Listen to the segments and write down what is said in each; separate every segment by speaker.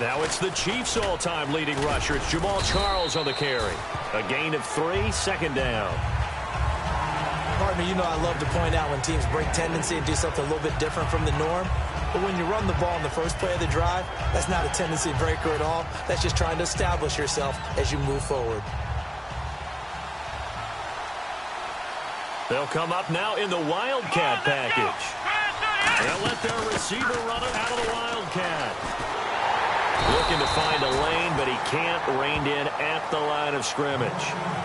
Speaker 1: Now it's the Chiefs' all-time leading rusher. It's Jamal Charles on the carry. A gain of 3, second down.
Speaker 2: Partner, you know I love to point out when teams break tendency and do something a little bit different from the norm. But when you run the ball in the first play of the drive, that's not a tendency breaker at all. That's just trying to establish yourself as you move forward.
Speaker 1: They'll come up now in the Wildcat package. They'll let their receiver run it out of the Wildcat. Looking to find a lane, but he can't. Reined in at the line of scrimmage.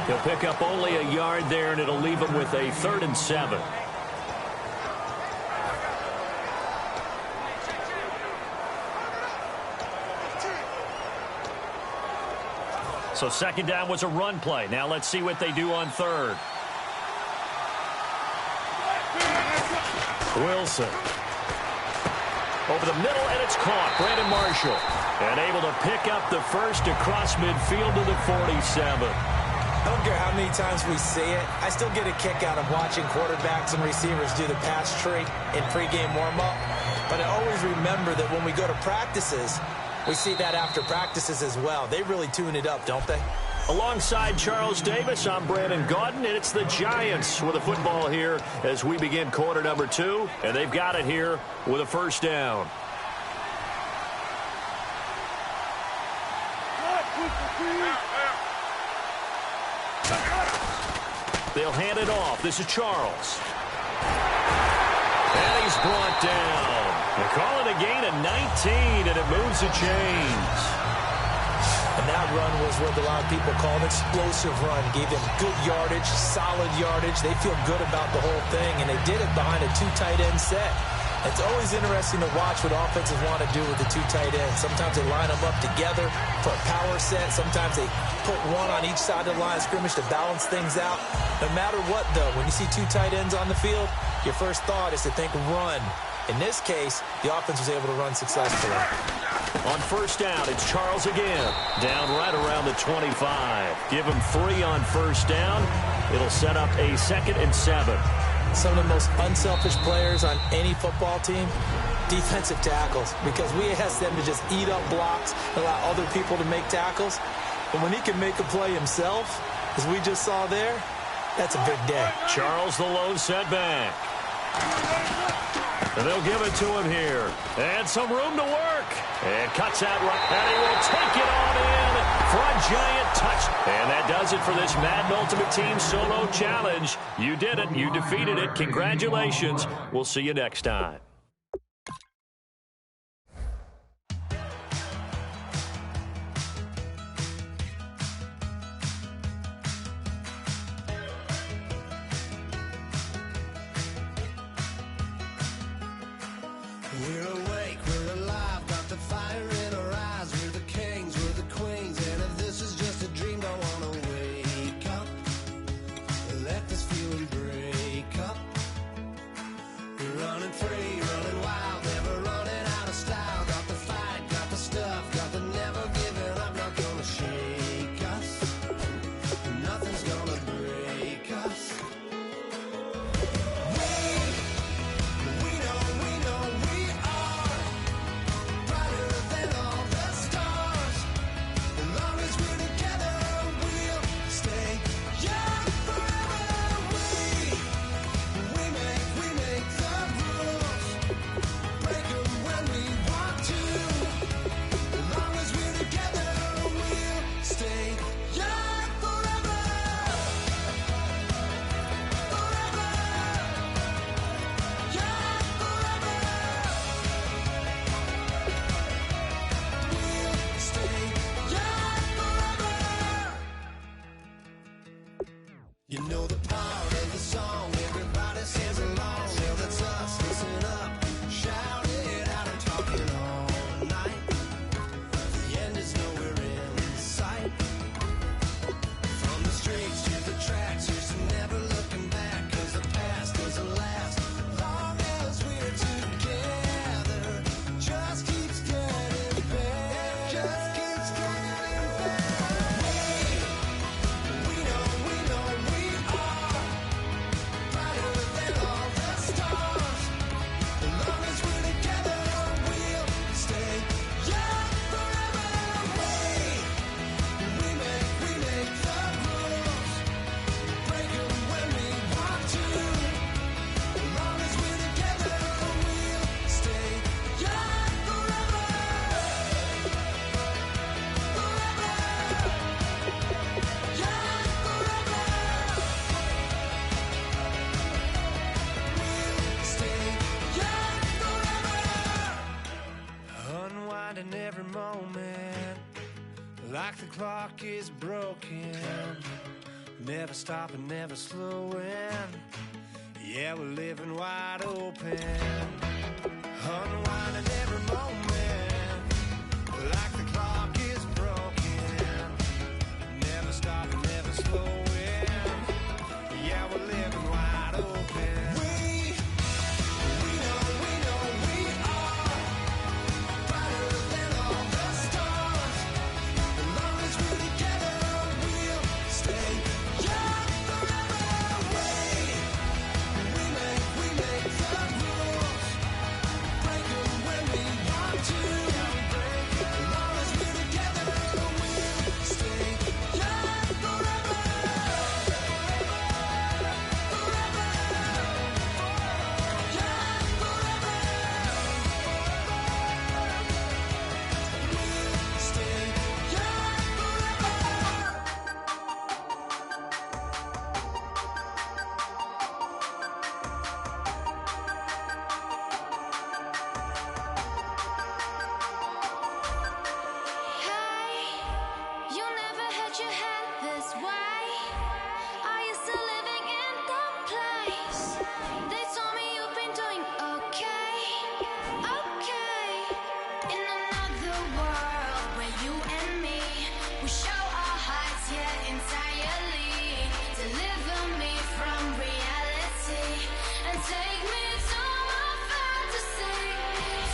Speaker 1: He'll pick up only a yard there, and it'll leave him with a 3rd and 7. So second down was a run play. Now let's see what they do on 3rd. Wilson. Over the middle, and it's caught. Brandon Marshall. And able to pick up the first across midfield to the 47.
Speaker 2: I don't care how many times we see it. I still get a kick out of watching quarterbacks and receivers do the pass tree in pregame warm-up. But I always remember that when we go to practices, we see that after practices as well. They really tune it up, don't they?
Speaker 1: Alongside Charles Davis, I'm Brandon Gaudin, and it's the Giants with a football here as we begin quarter number 2. And they've got it here with a first down. They'll hand it off. This is Charles. And he's brought down. They call it a gain of 19, and it moves the chains.
Speaker 2: And that run was what a lot of people call an explosive run. Gave them good yardage, solid yardage. They feel good about the whole thing, and they did it behind a 2 tight end set. It's always interesting to watch what offenses want to do with the 2 tight ends. Sometimes they line them up together for a power set. Sometimes they put one on each side of the line of scrimmage to balance things out. No matter what, though, when you see 2 tight ends on the field, your first thought is to think run. In this case, the offense was able to run successfully.
Speaker 1: On first down, it's Charles again. Down right around the 25. Give him 3 on first down. It'll set up a 2nd and 7.
Speaker 2: Some of the most unselfish players on any football team, defensive tackles, because we ask them to just eat up blocks, allow other people to make tackles. But when he can make a play himself, as we just saw there, that's a big day.
Speaker 1: Charles the lone setback. And they'll give it to him here. And some room to work. And cuts out right. And he will take it on in for a giant touch. And that does it for this Madden Ultimate Team Solo Challenge. You did it. You defeated it. Congratulations. We'll see you next time.
Speaker 3: We're awake, we're alive, got the fire in our eyes. We're the kings, we're the queens, and if this is just a dream, don't wanna wake up. Let this feeling break up. We're running free, running wild, never running out of style. Got the fight, got the stuff, got the never giving up. Not gonna shake us, nothing's gonna break us. We make the rules. moment, like the clock is broken, never stopping, never slowing. Yeah, we're living wide open, unwinding every moment, like the clock is broken, never stopping, never slowing. Yeah, we're living wide open. We know we are brighter than all the stars. As long as we're together, we'll stay young forever. We make the rules, break them when we want to. As long as we're together, we'll stay young forever.
Speaker 4: You never had your head this way. Are you still living in that place? They told me you've been doing okay, okay. In another world where you and me, we show our hearts yet entirely. Deliver me from reality and take me to my fantasy.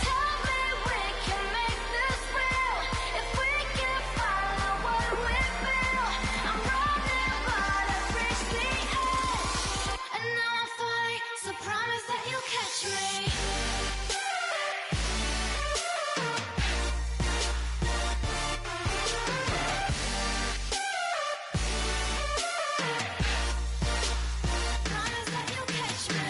Speaker 4: Tell me we can make this real if we can follow what we feel. I'm running, but I've reached the edge, and now I'm falling. So promise that you'll catch me. Promise that you'll catch me.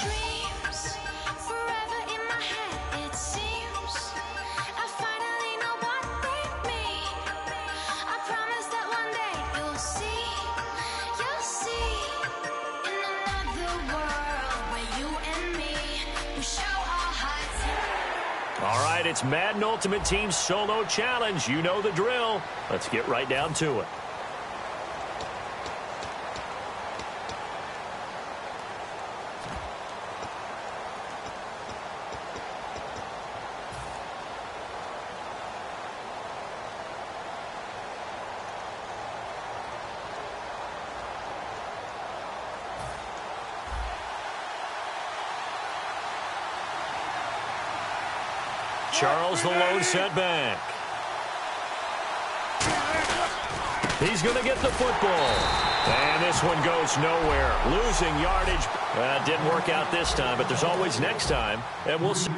Speaker 4: Dreams forever in my head, it seems. I finally know what they mean. I promise that one day you'll see. In another world where you and me, we show our hearts.
Speaker 1: All right, it's Madden Ultimate Team Solo Challenge. You know the drill. Let's get right down to it. Charles the lone setback. He's going to get the football. And this one goes nowhere. Losing yardage. Didn't work out this time, but there's always next time. And we'll see.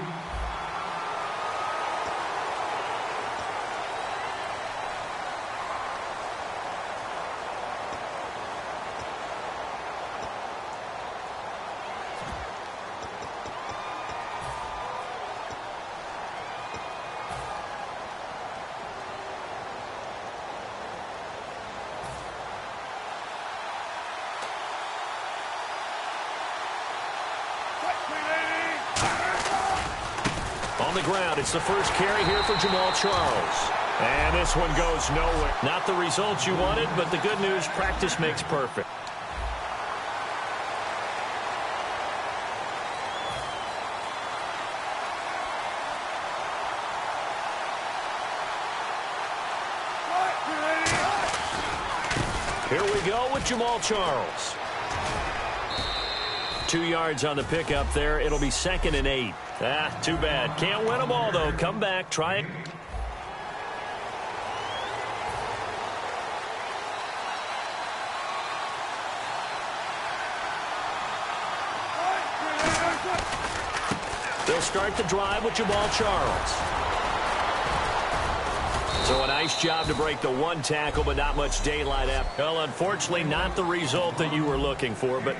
Speaker 1: On the ground, it's the first carry here for Jamal Charles. And this one goes nowhere. Not the results you wanted, but the good news, practice makes perfect. Here we go with Jamal Charles. 2 yards on the pickup there. It'll be 2nd and 8. Too bad. Can't win them all, though. Come back. Try it. They'll start the drive with Jamal Charles. So a nice job to break the one tackle, but not much daylight after. Well, unfortunately, not the result that you were looking for, but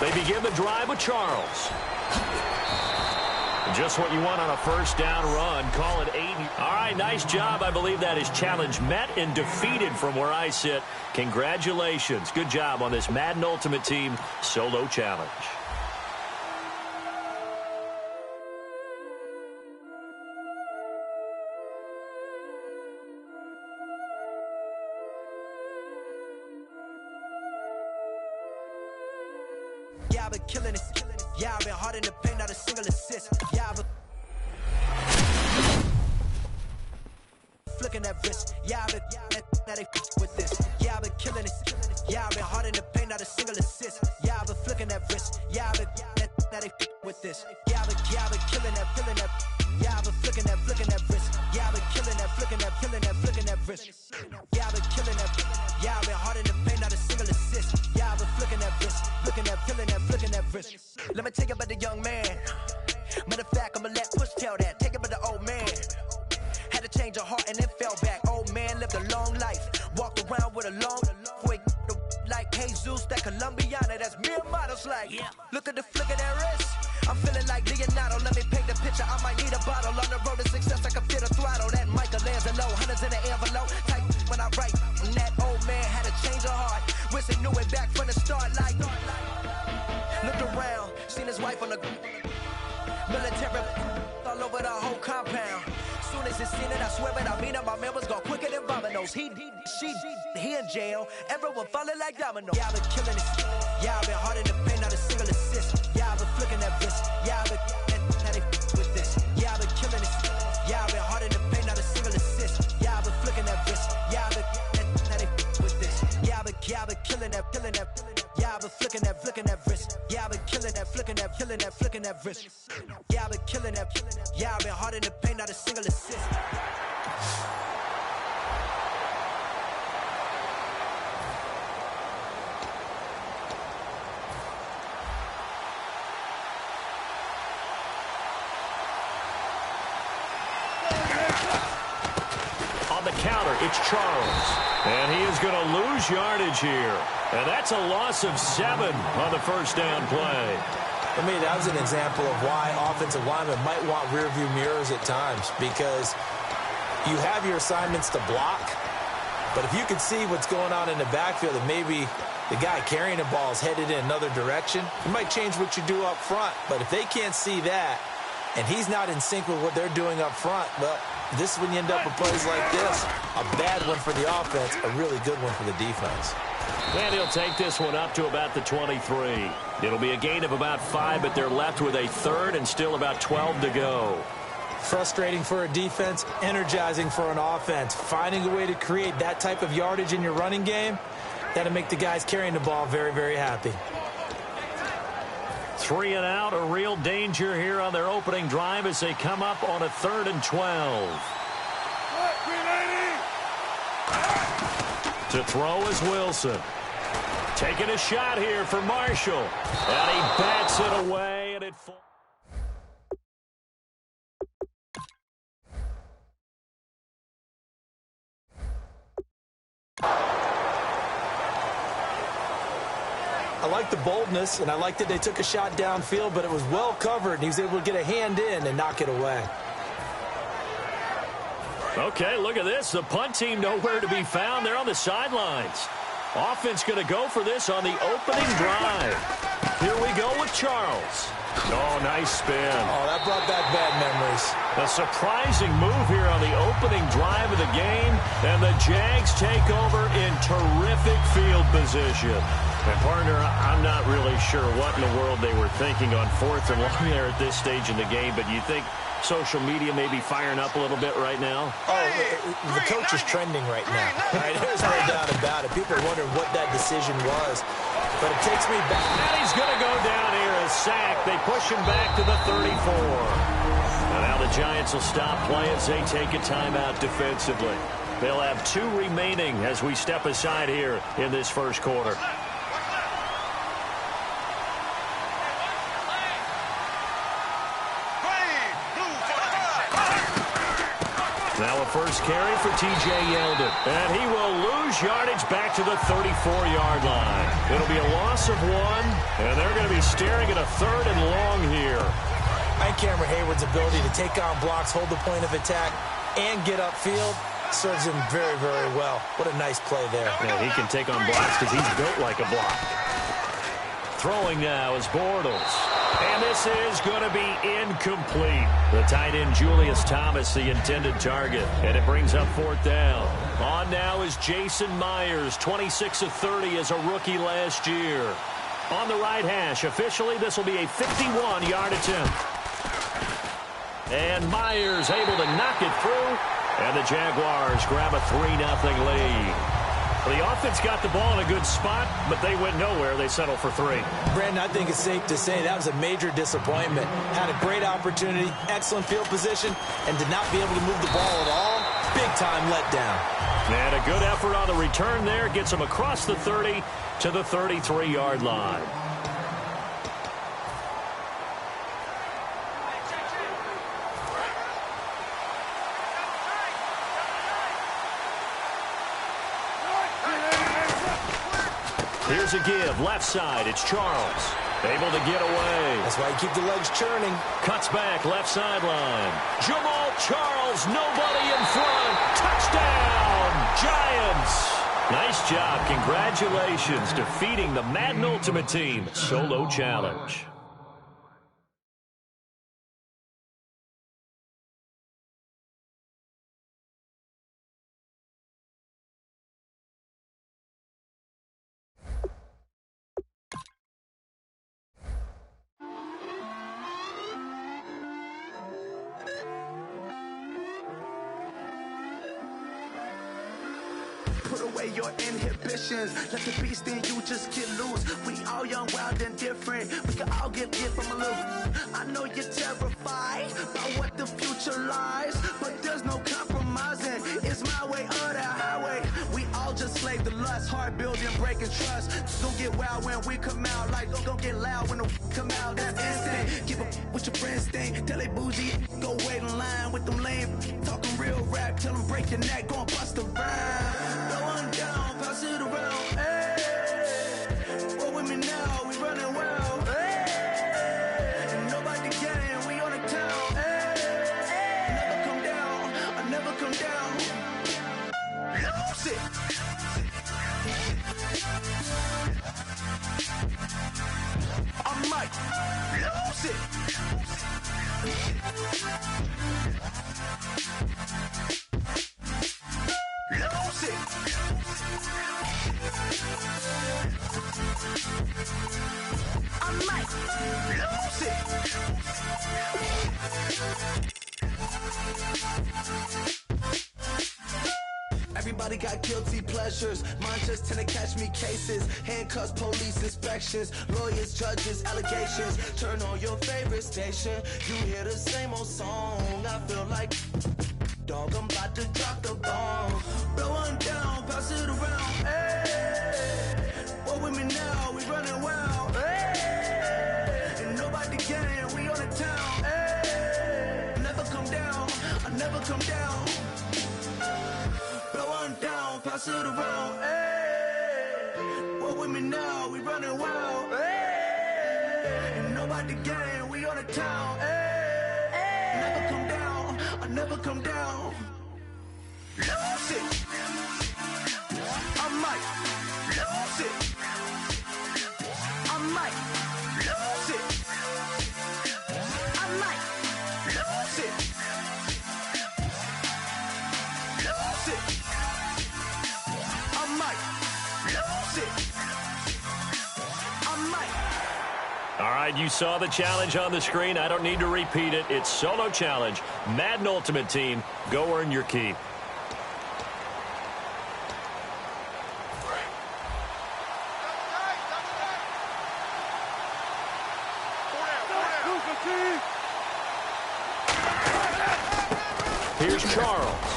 Speaker 1: They begin the drive with Charles. Just what you want on a first down run. Call it 8. All right, nice job. I believe that is challenge met and defeated from where I sit. Congratulations. Good job on this Madden Ultimate Team solo challenge.
Speaker 3: Yeah, I've been killing it. Yeah, I've been hard in the paint, not a single assist. Yeah, I've been flicking that wrist. Yeah, I've been that they with this. Yeah, I've been killing it. Yeah, I've been hard in the paint, not a single assist. Yeah, I've been flicking that wrist. Yeah, I've been that they with this. Yeah, I've been killing that. Yeah, I've been flicking that wrist. Yeah, I've been killing that, flicking that wrist. Yeah, I've been killing that. Yeah, I've been hard in the paint, not a single assist. Yeah, I've been flicking that wrist, flicking that wrist. Let me tell you about the young man. Matter of fact, I'ma let Push tell that. Take it about the old man. Had to change her heart and then fell back. Old man lived a long life. Walked around with a long quick like Jesus, that Colombiana. That's mere models like. Yeah. Look at the flick of that wrist. I'm feeling like Leonardo. Let me paint the picture. I might need a bottle. On the road to success, I can fit a throttle. That Michelangelo, hundreds in the envelope. Type when I write. And that old man had to change her heart. Wish he knew it back from the start. Like, looked around, seen his wife on the military all over the whole compound. Soon as he seen it, I swear it, I mean it. My man was gone quicker than dominoes. He in jail. Everyone falling like dominoes. Yeah, I've been killing it. Yeah, I've been hard in the paint, not a single assist. Yeah, I've been flicking that wrist. Yeah, I've been that they with this. Yeah, I've been killing it. Yeah, I've been hard in the paint, not a single assist. Yeah, I've been flicking that wrist. Yeah, I've been that they with this. Yeah, I've been killing that. Yeah, I've been flicking that wrist. Yeah, I've been killing that, flicking that wrist. Yeah, I've been killing that. Yeah, I've been hard in the paint, not a single assist.
Speaker 1: On the counter, it's Charles. And he is going to lose yardage here. And that's a loss of 7 on the first down play.
Speaker 2: I mean, that was an example of why offensive linemen might want rearview mirrors at times, because you have your assignments to block, but if you can see what's going on in the backfield and maybe the guy carrying the ball is headed in another direction, you might change what you do up front. But if they can't see that and he's not in sync with what they're doing up front, well, this is when you end up with plays like this. A bad one for the offense, a really good one for the defense.
Speaker 1: And he'll take this one up to about the 23. It'll be a gain of about 5, but they're left with a third and still about 12 to go.
Speaker 2: Frustrating for a defense, energizing for an offense. Finding a way to create that type of yardage in your running game, that'll make the guys carrying the ball very, very happy.
Speaker 1: 3 and out, a real danger here on their opening drive as they come up on a 3rd and 12. To throw is Wilson. Taking a shot here for Marshall. And he bats it away, and it falls.
Speaker 2: I like the boldness, and I like that they took a shot downfield, but it was well covered, and he was able to get a hand in and knock it away.
Speaker 1: Okay, look at this. The punt team nowhere to be found. They're on the sidelines. Offense going to go for this on the opening drive. Here we go with Charles. Oh, nice spin.
Speaker 2: Oh, that brought back bad memories.
Speaker 1: A surprising move here on the opening drive of the game, and the Jags take over in terrific field position. And, partner, I'm not really sure what in the world they were thinking on 4th and long there at this stage in the game, but you think social media may be firing up a little bit right now?
Speaker 2: Oh, the coach is trending right now. Right? There's no doubt about it. People are wondering what that decision was. But it takes me back.
Speaker 1: And he's going to go down here, a sack. They push him back to the 34. And now the Giants will stop play as they take a timeout defensively. They'll have 2 remaining as we step aside here in this first quarter. Now a 1st first carry for T.J. Yeldon. And he will lose yardage back to the 34-yard line. It'll be a loss of 1, and they're going to be staring at a 3rd and long here.
Speaker 2: I think Cameron Hayward's ability to take on blocks, hold the point of attack, and get upfield serves him very, very well. What a nice play there.
Speaker 1: Yeah, he can take on blocks because he's built like a block. Throwing now is Bortles. And this is going to be incomplete. The tight end, Julius Thomas, the intended target. And it brings up 4th down. On now is Jason Myers, 26 of 30 as a rookie last year. On the right hash, officially, this will be a 51-yard attempt. And Myers able to knock it through. And the Jaguars grab a 3-0 lead. The offense got the ball in a good spot, but they went nowhere. They settled for 3.
Speaker 2: Brandon, I think it's safe to say that was a major disappointment. Had a great opportunity, excellent field position, and did not be able to move the ball at all. Big-time letdown.
Speaker 1: And a good effort on the return there gets him across the 30 to the 33-yard line. Here's a give. Left side. It's Charles. Able to get away.
Speaker 2: That's why you keep the legs churning.
Speaker 1: Cuts back. Left sideline. Jamal Charles. Nobody in front. Touchdown. Giants. Nice job. Congratulations. Defeating the Madden Ultimate Team. Solo challenge.
Speaker 5: Put away your inhibitions. Let the beast in you just get loose. We all young, wild, and different. We can all get from a little. I know you're terrified by what the future lies, but there's no compromising. It's my way or the highway. We all just slave the lust, hard building, breaking trust. Don't get wild when we come out. Like don't get loud when the come out. That's instant. Keep up with your friends thing. Tell they bougie, go wait in line with them lame. Talking real rap, tell them break your neck, go and bust a rhyme. Going down, pass it around, hey. Roll with me now, we running wild, hey. Nobody can, we on the town, hey. Never come down, I never come down. Lose it. I might lose it. Lose it. I might lose it. Everybody got guilty pleasures. Mine just tend to catch me cases. Handcuffs, police inspections, lawyers, judges, allegations. Turn on your favorite station. You hear the same old song. I feel like dog, I'm about to drop the bomb. Blow one down, pass it around. Hey, roll with me now, we running wild. Hey, and nobody can, we on the town. Hey, never come down, I never come down. Blow one down, pass it around. Hey, roll with me now, we running wild. Hey, and nobody can, we on the town. Hey, never come down, I never come down. Lose it. I might lose it. I might lose it. I might lose it. Lose it. I might lose it. I might.
Speaker 1: All right, you saw the challenge on the screen. I don't need to repeat it. It's solo challenge. Madden Ultimate Team. Go earn your keep. Here's Charles.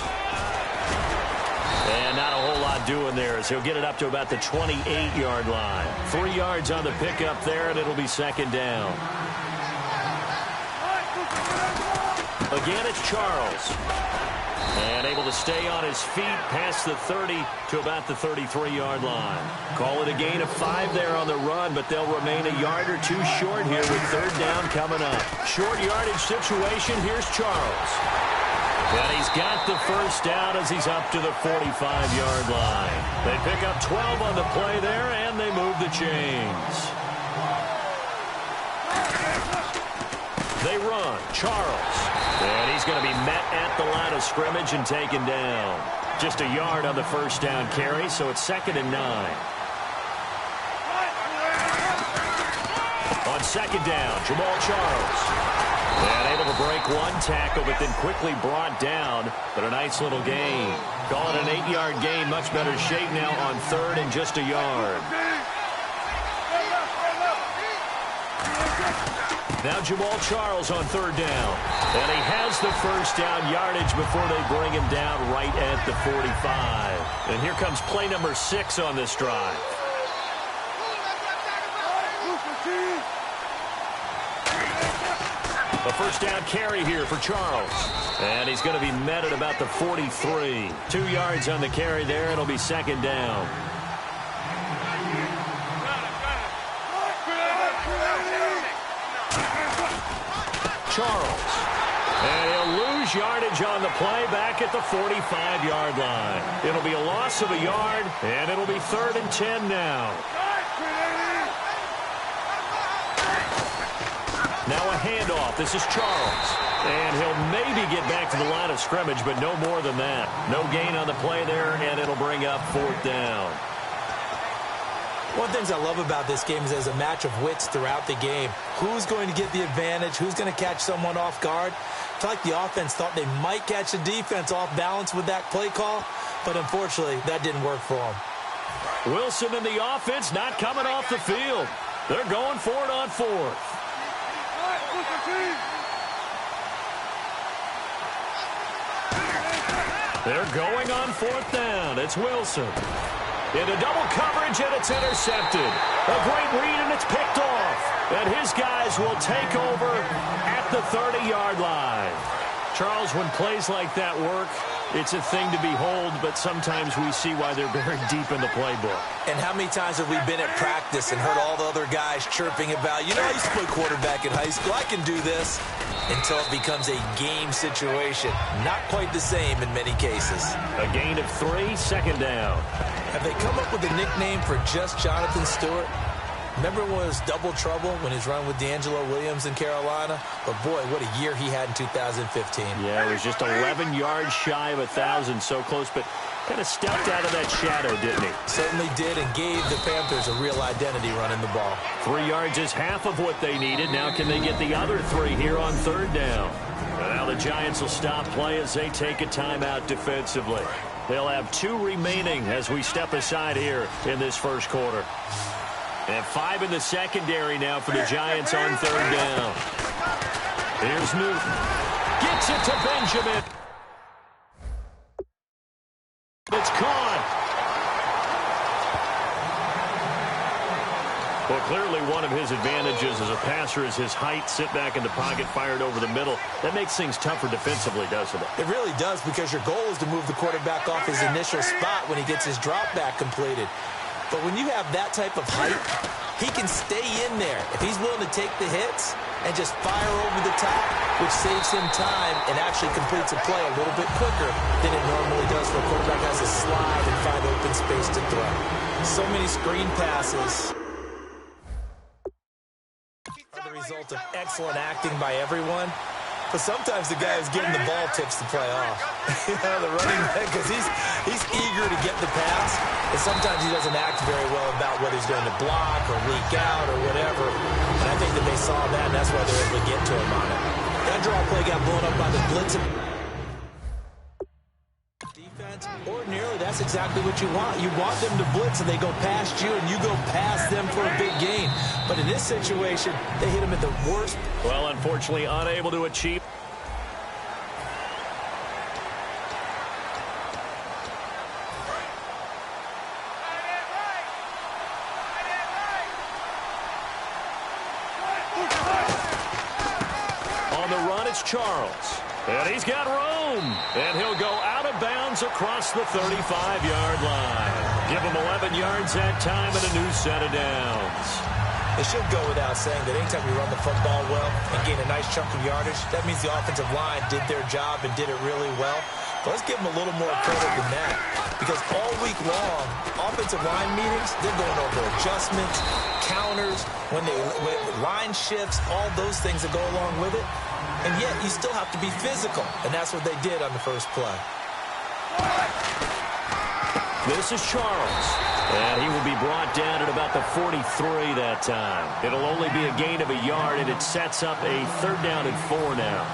Speaker 1: And not a whole lot doing there as he'll get it up to about the 28-yard line. 3 yards on the pickup there, and it'll be 2nd down. Again, it's Charles. And able to stay on his feet past the 30 to about the 33-yard line. Call it a gain of 5 there on the run, but they'll remain a yard or two short here with third down coming up. Short yardage situation. Here's Charles. And he's got the first down as he's up to the 45-yard line. They pick up 12 on the play there, and they move the chains. They run. Charles. And he's going to be met at the line of scrimmage and taken down. Just a yard on the first down carry, so it's 2nd and 9. On 2nd down, Jamal Charles. And able to break one tackle, but then quickly brought down. But a nice little gain. Call it an 8-yard gain. Much better shape now on 3rd and just a yard. Now Jamal Charles on 3rd down. And he has the first down yardage before they bring him down right at the 45. And here comes play number 6 on this drive. A first down carry here for Charles. And he's going to be met at about the 43. 2 yards on the carry there. It'll be 2nd down. Charles. And he'll lose yardage on the play back at the 45-yard line. It'll be a loss of a yard, and it'll be 3rd and 10 now. Now a handoff. This is Charles. And he'll maybe get back to the line of scrimmage, but no more than that. No gain on the play there, and it'll bring up 4th down.
Speaker 2: One of the things I love about this game is there's a match of wits throughout the game. Who's going to get the advantage? Who's going to catch someone off guard? I feel like the offense thought they might catch the defense off balance with that play call, but unfortunately, that didn't work for them.
Speaker 1: Wilson and the offense not coming off the field. They're going for it on 4th. They're going on 4th down. It's Wilson. Into double coverage, and it's intercepted. A great read, and it's picked off. And his guys will take over at the 30-yard line. Charles, when plays like that work, it's a thing to behold, but sometimes we see why they're very deep in the playbook.
Speaker 2: And how many times have we been at practice and heard all the other guys chirping about, you know, I used to play quarterback in high school, I can do this, until it becomes a game situation. Not quite the same in many cases.
Speaker 1: A gain of 3, 2nd down.
Speaker 2: Have they come up with a nickname for just Jonathan Stewart? Remember when it was double trouble when he was running with D'Angelo Williams in Carolina? But boy, what a year he had in 2015.
Speaker 1: Yeah, it was just 11 yards shy of 1,000, so close, but kind of stepped out of that shadow, didn't he?
Speaker 2: Certainly did, and gave the Panthers a real identity running the ball.
Speaker 1: 3 yards is half of what they needed. Now can they get the other 3 here on 3rd down? And now the Giants will stop play as they take a timeout defensively. They'll have 2 remaining as we step aside here in this first quarter. And 5 in the secondary now for the Giants on 3rd down. Here's Newton. Gets it to Benjamin. It's caught. Well, clearly one of his advantages as a passer is his height. Sit back in the pocket, fired over the middle. That makes things tougher defensively, doesn't it?
Speaker 2: It really does, because your goal is to move the quarterback off his initial spot when he gets his drop back completed. But when you have that type of height, he can stay in there if he's willing to take the hits and just fire over the top, which saves him time and actually completes a play a little bit quicker than it normally does for a quarterback has to slide and find open space to throw. So many screen passes are the result of excellent acting by everyone. But sometimes the guy who's getting the ball tips the play off. You know, the running back, because he's eager to get the pass, and sometimes he doesn't act very well about whether he's going to block or leak out or whatever. And I think that they saw that, and that's why they're able to get to him on it. That draw play got blown up by the blitz. Defense, ordinarily, that's exactly what you want. You want them to blitz, and they go past you, and you go past them for a big gain. But in this situation, they hit him at the worst.
Speaker 1: Well, unfortunately, unable to achieve. On the run, it's Charles. And he's got room. And he'll go out of bounds across the 35-yard line. Give him 11 yards that time and a new set of downs.
Speaker 2: It should go without saying that anytime you run the football well and gain a nice chunk of yardage, that means the offensive line did their job and did it really well. But let's give them a little more credit than that, because all week long, offensive line meetings, they're going over adjustments, counters, when line shifts, all those things that go along with it. And yet you still have to be physical, and that's what they did on the first play.
Speaker 1: This is Charles. And he will be brought down at about the 43 that time. It'll only be a gain of a yard, and it sets up a 3rd down and 4 now.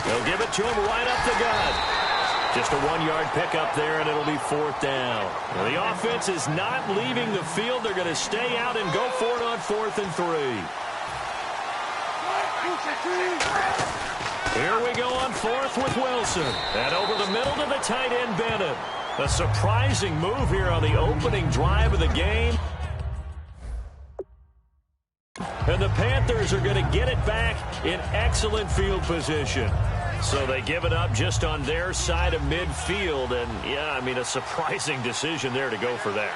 Speaker 1: They'll give it to him right up the gut. Just a 1-yard pickup there, and it'll be 4th down. Well, the offense is not leaving the field. They're going to stay out and go for it on 4th and 3. Here we go on 4th with Wilson. And over the middle to the tight end, Bennett. A surprising move here on the opening drive of the game. And the Panthers are going to get it back in excellent field position. So they give it up just on their side of midfield. And, yeah, I mean, a surprising decision there to go for that.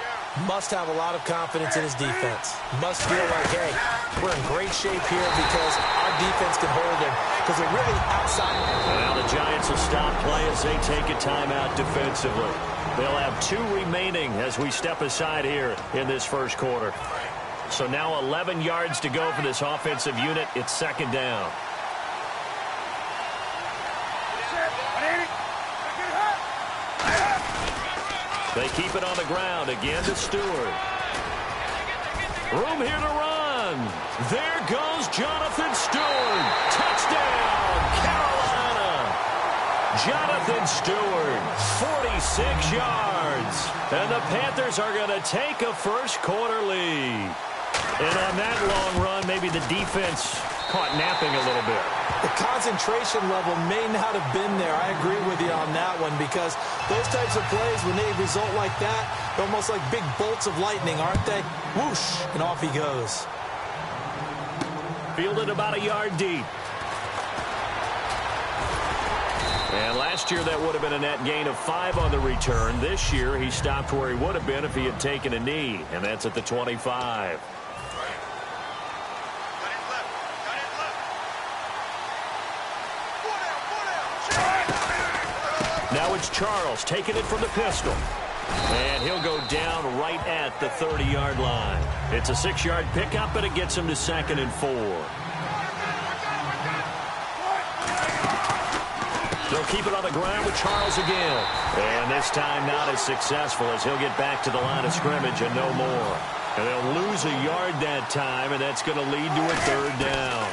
Speaker 2: Must have a lot of confidence in his defense. Must feel like, hey, we're in great shape here because our defense can hold him. Because they're really outside.
Speaker 1: Now the Giants will stop play as they take a timeout defensively. They'll have 2 remaining as we step aside here in this first quarter. So now 11 yards to go for this offensive unit. It's 2nd down. They keep it on the ground. Again to Stewart. Room here to run. There goes Jonathan Stewart. Touchdown, Carolina. Jonathan Stewart, 46 yards. And the Panthers are going to take a first-quarter lead. And on that long run, maybe the defense caught napping a little bit.
Speaker 2: The concentration level may not have been there. I agree with you on that one, because those types of plays, when they result like that, they're almost like big bolts of lightning, aren't they? Whoosh, and off he goes.
Speaker 1: Fielded about a yard deep. And last year that would have been a net gain of 5 on the return. This year he stopped where he would have been if he had taken a knee, and that's at the 25. Now it's Charles taking it from the pistol. And he'll go down right at the 30-yard line. It's a 6-yard pickup, and it gets him to 2nd and 4. They'll keep it on the ground with Charles again. And this time not as successful, as he'll get back to the line of scrimmage and no more. And they'll lose a yard that time, and that's going to lead to a 3rd down.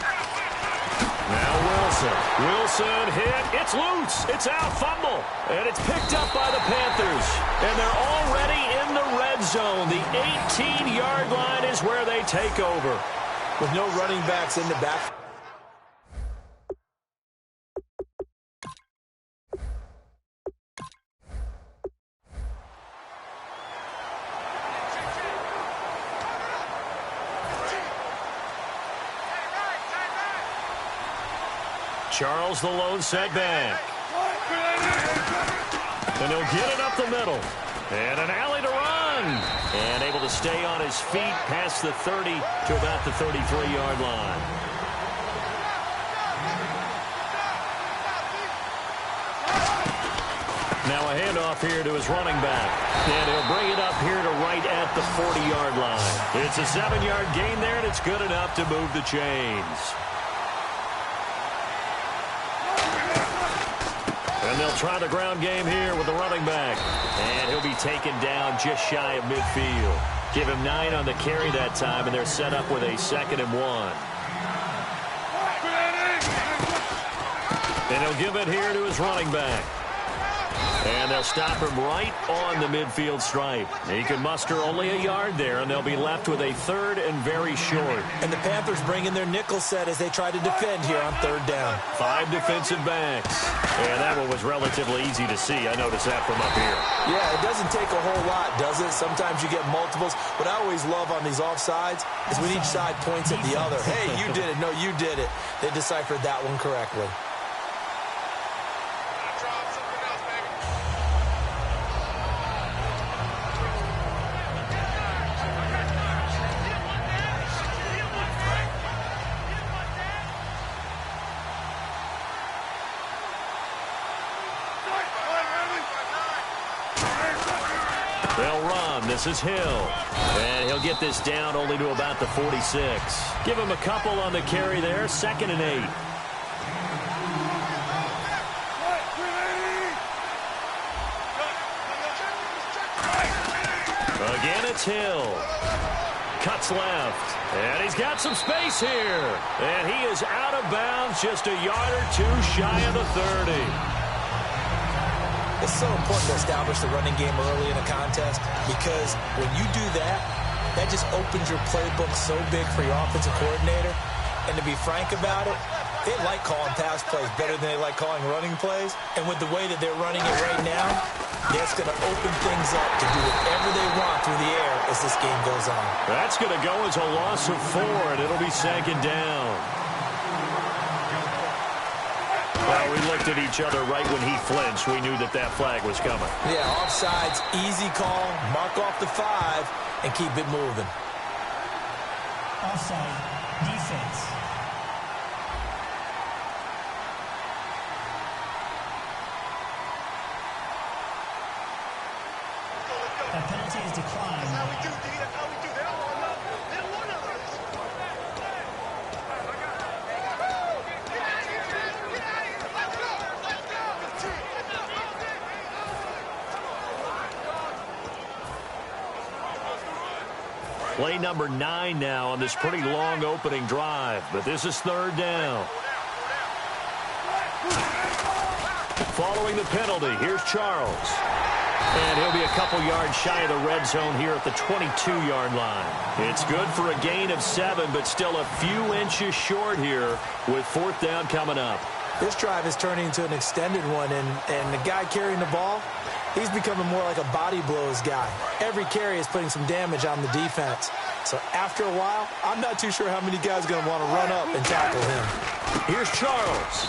Speaker 1: Now Wilson. Wilson hit. It's loose. It's out. Fumble. And it's picked up by the Panthers. And they're already in the red zone. The 18-yard line is where they take over.
Speaker 2: With no running backs in the back.
Speaker 1: Charles the lone setback. And he'll get it up the middle. And an alley to run. And able to stay on his feet past the 30 to about the 33-yard line. Now a handoff here to his running back. And he'll bring it up here to right at the 40-yard line. It's a 7-yard gain there, and it's good enough to move the chains. And they'll try the ground game here with the running back. And he'll be taken down just shy of midfield. Give him 9 on the carry that time, and they're set up with a 2nd and 1. And he'll give it here to his running back. And they'll stop him right on the midfield stripe. He can muster only a yard there, and they'll be left with a third and very short.
Speaker 2: And the Panthers bring in their nickel set as they try to defend here on third down.
Speaker 1: 5 defensive backs. And that one was relatively easy to see. I noticed that from up here.
Speaker 2: Yeah, it doesn't take a whole lot, does it? Sometimes you get multiples. What I always love on these offsides is when each side points at the other. Hey, you did it. No, you did it. They deciphered that one correctly.
Speaker 1: They'll run. This is Hill. And he'll get this down only to about the 46. Give him a couple on the carry there. 2nd and 8. Again, it's Hill. Cuts left. And he's got some space here. And he is out of bounds, just a yard or two shy of the 30.
Speaker 2: It's so important to establish the running game early in a contest because when you do that, that just opens your playbook so big for your offensive coordinator. And to be frank about it, they like calling pass plays better than they like calling running plays. And with the way that they're running it right now, that's going to open things up to do whatever they want through the air as this game goes on.
Speaker 1: That's going to go as a loss of 4, and it'll be 2nd down. Well, we looked at each other right when he flinched. We knew that that flag was coming.
Speaker 2: Yeah, offsides, easy call, mark off the 5, and keep it moving.
Speaker 6: Offside, defense. A penalty is declined.
Speaker 7: That's how we do, D. That's how we do. They don't want none. They don't want none of this.
Speaker 1: Play number 9 now on this pretty long opening drive, but this is 3rd down. Following the penalty, here's Charles. And he'll be a couple yards shy of the red zone here at the 22-yard line. It's good for a gain of 7, but still a few inches short here with 4th down coming up.
Speaker 2: This drive is turning into an extended one, and the guy carrying the ball, he's becoming more like a body blows guy. Every carry is putting some damage on the defense. So after a while, I'm not too sure how many guys are going to want to run up and tackle him.
Speaker 1: Here's Charles.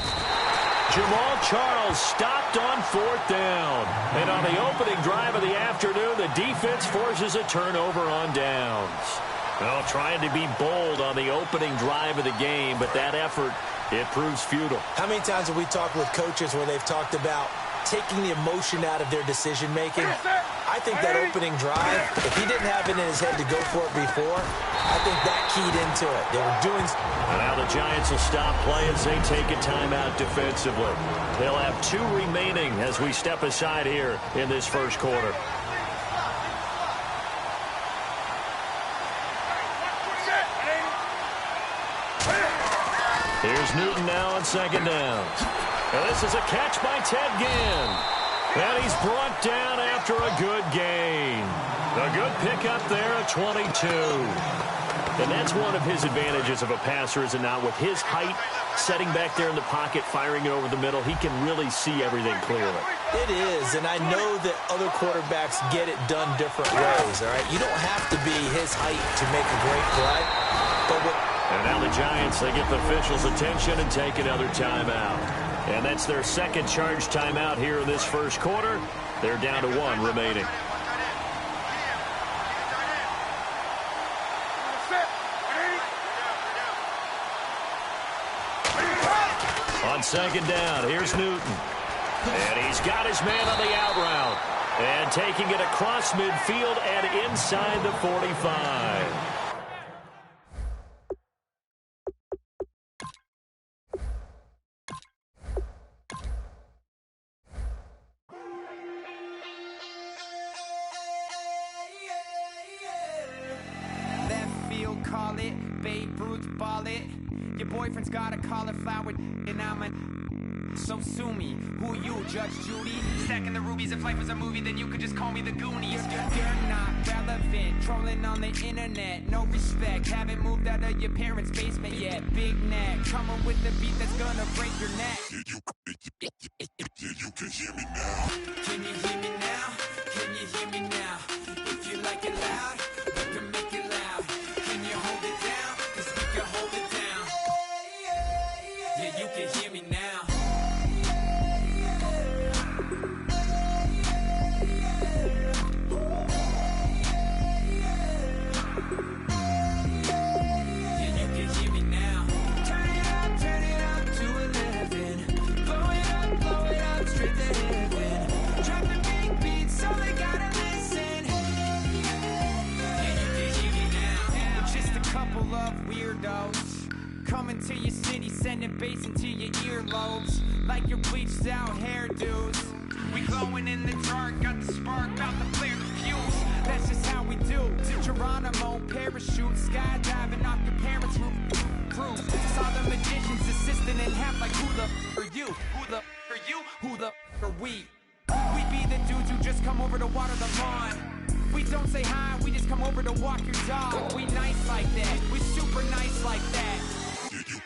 Speaker 1: Jamal Charles stopped on 4th down. And on the opening drive of the afternoon, the defense forces a turnover on downs. Well, trying to be bold on the opening drive of the game, but that effort, it proves futile.
Speaker 2: How many times have we talked with coaches where they've talked about taking the emotion out of their decision-making? I think that opening drive, if he didn't have it in his head to go for it before, I think that keyed into it. They were doing...
Speaker 1: And now the Giants will stop play as they take a timeout defensively. They'll have 2 remaining as we step aside here in this first quarter. Here's Newton now on 2nd down. And this is a catch by Ted Ginn. And he's brought down after a good gain. A good pickup there at 22. And that's one of his advantages of a passer, is it not? With his height, setting back there in the pocket, firing it over the middle, he can really see everything clearly.
Speaker 2: It is, and I know that other quarterbacks get it done different ways, all right? You don't have to be his height to make a great play.
Speaker 1: And now the Giants, they get the officials' attention and take another timeout. And that's their 2nd charge timeout here in this first quarter. They're down to 1 remaining. On 2nd down, here's Newton. And he's got his man on the out route. And taking it across midfield and inside the 45.
Speaker 8: Call it, Babe Ruth ball it. Your boyfriend's got a cauliflower and I'm a So sue me, who you, Judge Judy? Stacking the rubies, if life was a movie, then you could just call me the Goonies. You're not relevant, trolling on the internet, no respect. Haven't moved out of your parents' basement yet. Big neck, coming with the beat that's gonna break your neck.
Speaker 9: You can hear me now.
Speaker 8: Can you hear me now? Can you hear me now? If you like it loud, we can make it loud. Can you hold it down? 'Cause we can hold it down. Yeah, you can hear me now. Coming to your city, sending bass into your earlobes, like your bleached out hairdos. We glowing in the dark, got the spark, about to flare the fuse. That's just how we do. Geronimo, parachute, skydiving off your parents' roof. Saw the magician's assistant in half, like who the are you? Who the are you? Who the are we? We be the dudes who just come over to water the lawn. We don't say hi, we just come over to walk your dog. We nice like that, we super nice like that.
Speaker 9: You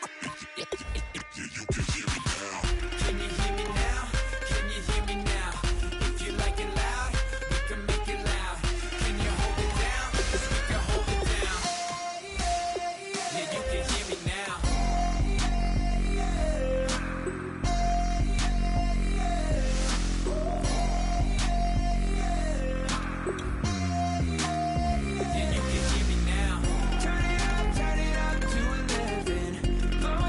Speaker 9: can hear me now.
Speaker 8: Can you hear me now? Can you hear me now? If you like it loud, we can make it loud. Can you hold it down? 'Cause we can hold it down. Yeah, you can hear me now. Yeah, you can hear me now. Turn it up to 11. Blow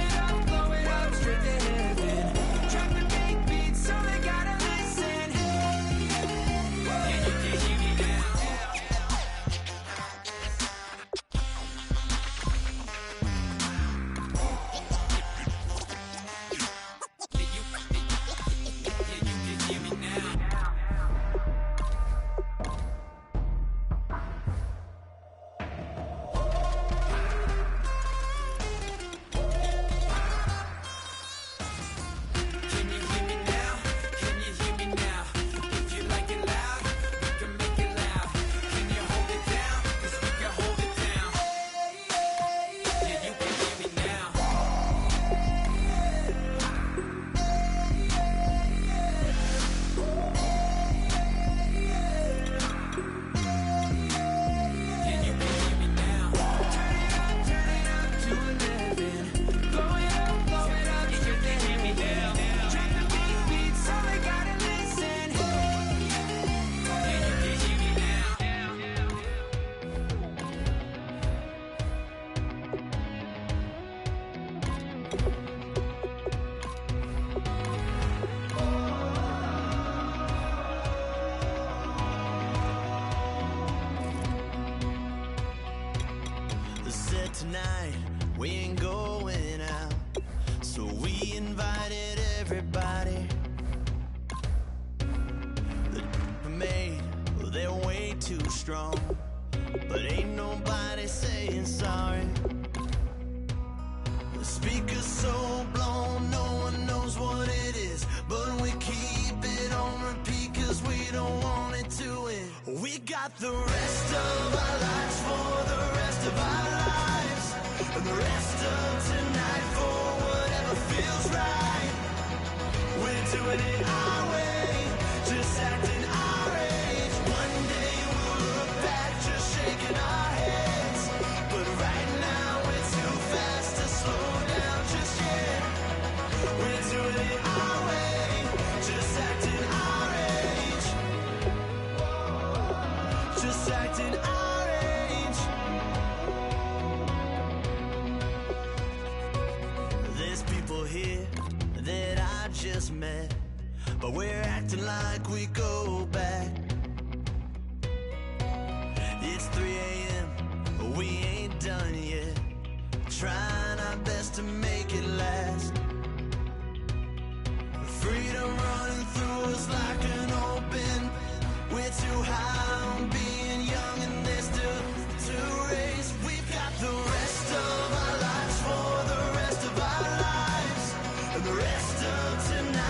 Speaker 8: it up straight to heaven. Drop the big beat so they gotta listen. Yeah, you can hear me now. Yeah, you can hear me now. Can you hear me now? Can you hear me now? If you like it loud, we can make it loud. Can you hold it down? 'Cause we can hold it down. Yeah, you can hear me now. Yeah, you can hear me now. Turn it up to 11. Blow it up straight to hear me now. Drop the big beat so they gotta listen. Yeah, you can hear me now.
Speaker 5: Said tonight we ain't going out, so we invited everybody. The made, well, they're way too strong, but ain't nobody saying sorry. The speaker's so blown, no one knows what it is, but we keep it on repeat 'cause we don't want it to end. We got the rest of our lives for the rest of our lives, and the rest of tonight for whatever feels right. We're doing it our way, just acting our age. One day we'll look back just shaking our heads, but right now we're too fast to slow down just yet. We're doing it our way, just acting our age. Just acting our age. There's people here that I just met, but we're acting like we go back. It's 3 a.m., we ain't done yet, trying our best to make it last. Freedom running through us like an open. We're too high on being young and there's still to race. We've got the rest of our lives for the rest of our lives, and the rest of tonight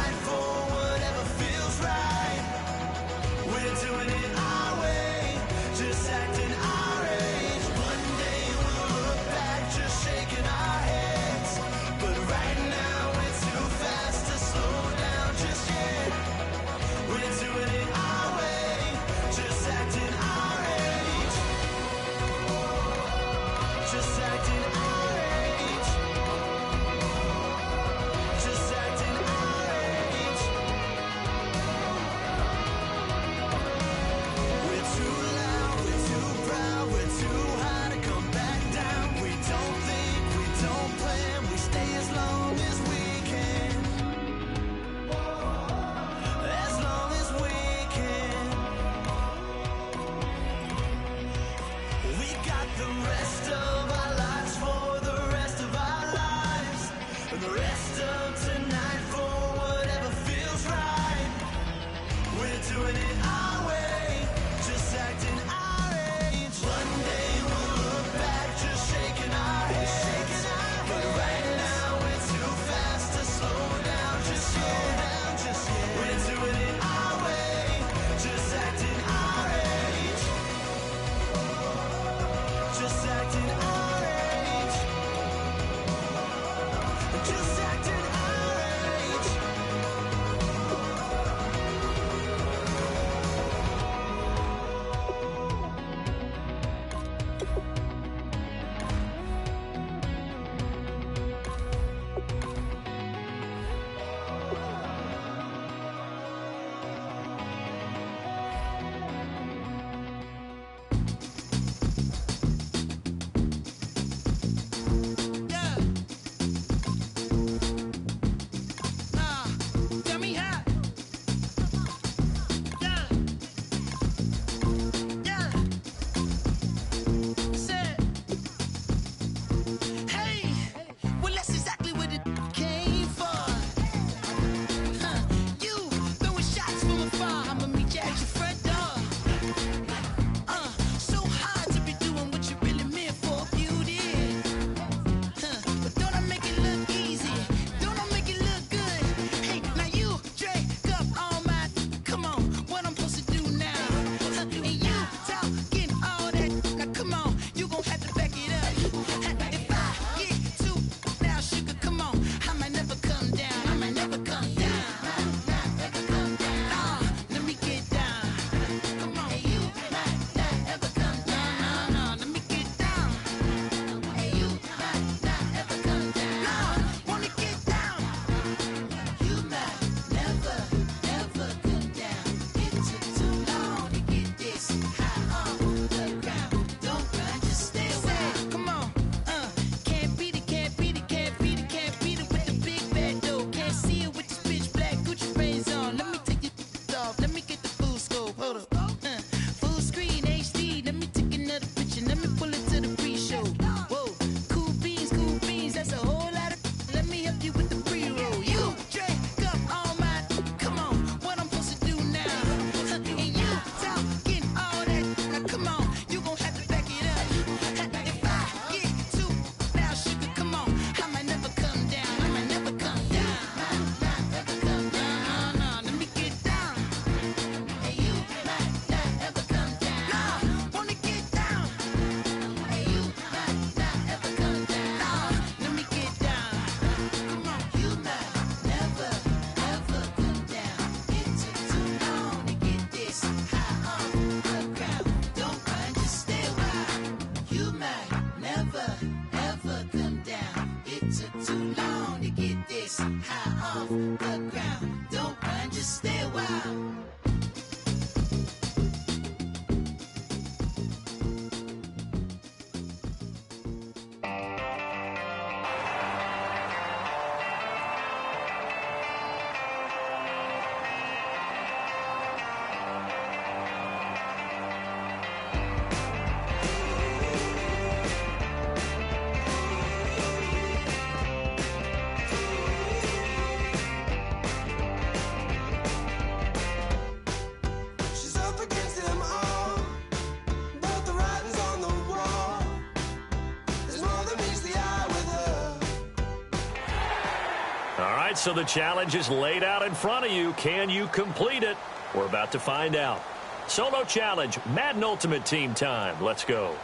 Speaker 1: So the challenge is laid out in front of you. Can you complete it? We're about to find out. Solo challenge, Madden Ultimate Team time. Let's go.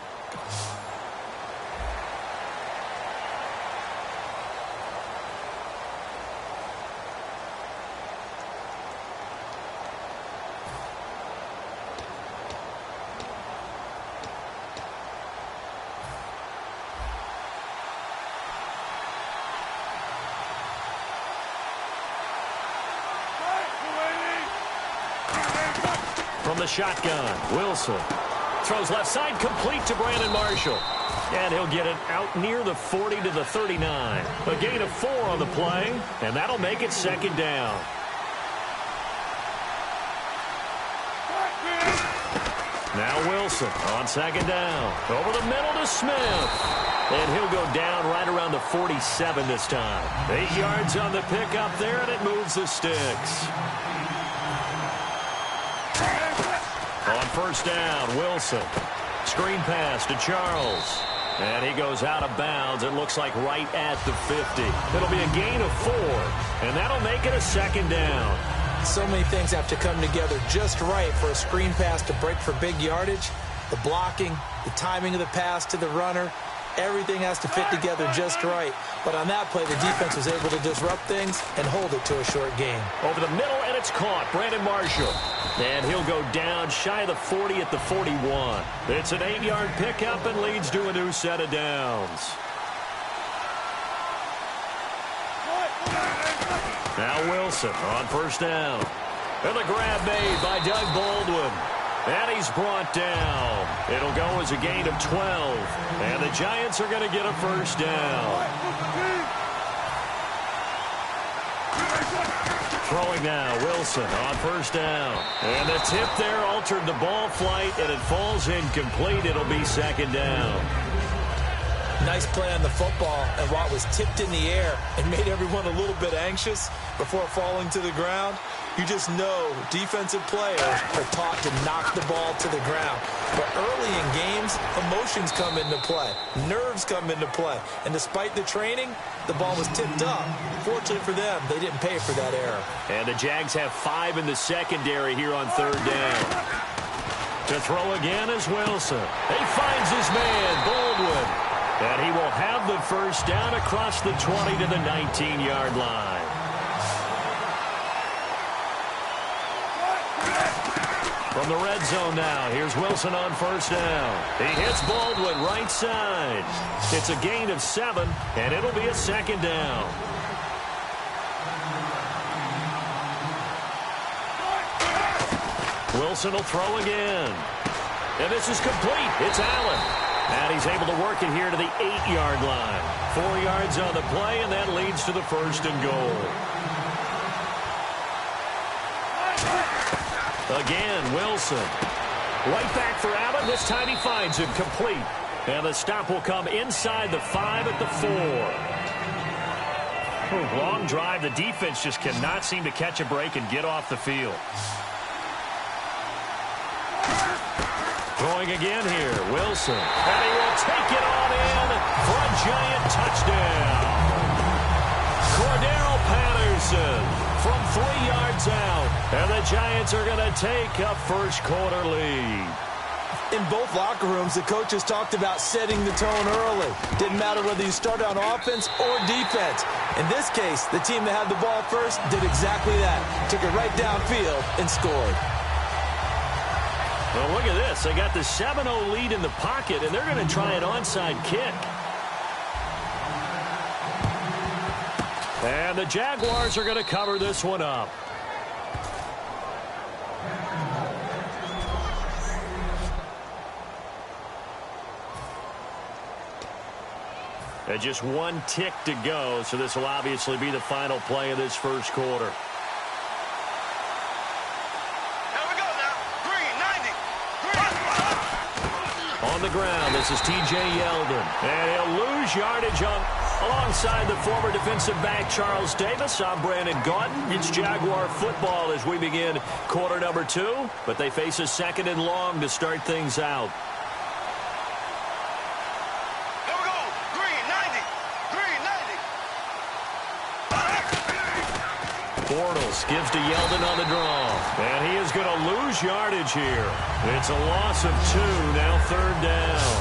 Speaker 1: From the shotgun, Wilson throws left side, complete to Brandon Marshall. And he'll get it out near the 40 to the 39. A gain of 4 on the play, and that'll make it second down. Now Wilson on second down. Over the middle to Smith. And he'll go down right around the 47 this time. 8 yards on the pickup there, and it moves the sticks. On first down, Wilson. Screen pass to Charles. And he goes out of bounds. It looks like right at the 50. It'll be a gain of 4. And that'll make it a second down.
Speaker 2: So many things have to come together just right for a screen pass to break for big yardage. The blocking, the timing of the pass to the runner, everything has to fit together just right. But on that play, the defense was able to disrupt things and hold it to a short gain.
Speaker 1: Over the middle, and it's caught. Brandon Marshall. And he'll go down shy of the 40 at the 41. It's an 8-yard pickup and leads to a new set of downs. Now Wilson on first down. And the grab made by Doug Baldwin. And he's brought down. It'll go as a gain of 12. And the Giants are going to get a first down. Throwing now, Wilson on first down. And the tip there altered the ball flight, and it falls incomplete. It'll be second down.
Speaker 2: Nice play on the football, and while it was tipped in the air and made everyone a little bit anxious before falling to the ground, you just know defensive players are taught to knock the ball to the ground. But early in games, emotions come into play. Nerves come into play. And despite the training, the ball was tipped up. Fortunately for them, they didn't pay for that error.
Speaker 1: And the Jags have 5 in the secondary here on third down. To throw again is Wilson. He finds his man, Baldwin. And he will have the first down across the 20 to the 19-yard line. From the red zone now, here's Wilson on first down. He hits Baldwin right side. It's a gain of 7, and it'll be a second down. Wilson will throw again. And this is complete. It's Allen. And he's able to work it here to the 8-yard line. 4 yards on the play, and that leads to the first and goal. Again, Wilson. Right back for Allen. This time he finds him complete. And the stop will come inside the 5 at the 4. Long drive. The defense just cannot seem to catch a break and get off the field. Throwing again here, Wilson. And he will take it on in for a giant touchdown. Cordero Patterson from 3 yards out. And the Giants are going to take a first-quarter lead.
Speaker 2: In both locker rooms, the coaches talked about setting the tone early. Didn't matter whether you start on offense or defense. In this case, the team that had the ball first did exactly that. Took it right downfield and scored.
Speaker 1: Well, look at this. They got the 7-0 lead in the pocket, and they're going to try an onside kick. And the Jaguars are going to cover this one up. And just 1 tick to go, so this will obviously be the final play of this first quarter. On the ground, this is T.J. Yeldon. And he'll lose yardage alongside the former defensive back Charles Davis. I'm Brandon Gaudin. It's Jaguar football as we begin quarter number 2. But they face a second and long to start things out. Bortles gives to Yeldon on the draw. And he is going to lose yardage here. It's a loss of 2, now 3rd down.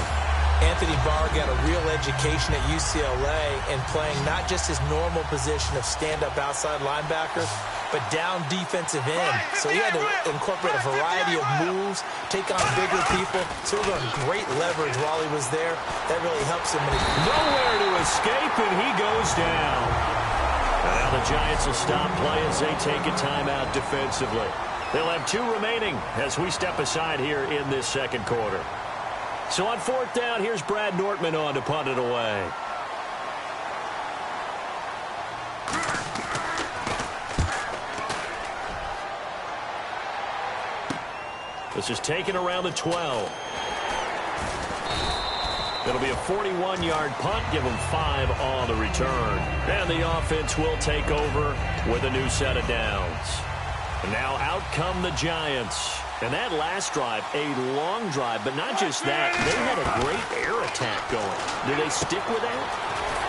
Speaker 2: Anthony Barr got a real education at UCLA in playing not just his normal position of stand-up outside linebacker, but down defensive end. So he had to incorporate a variety of moves, take on bigger people. So he learned great leverage while he was there. That really helps him.
Speaker 1: Nowhere to escape, and he goes down. And now the Giants will stop play as they take a timeout defensively. They'll have 2 remaining as we step aside here in this second quarter. So on 4th down, here's Brad Nortman on to punt it away. This is taken around the 12. It'll be a 41-yard punt, give them 5 on the return. And the offense will take over with a new set of downs. And now out come the Giants. And that last drive, a long drive, but not just that. They had a great air attack going. Do they stick with that?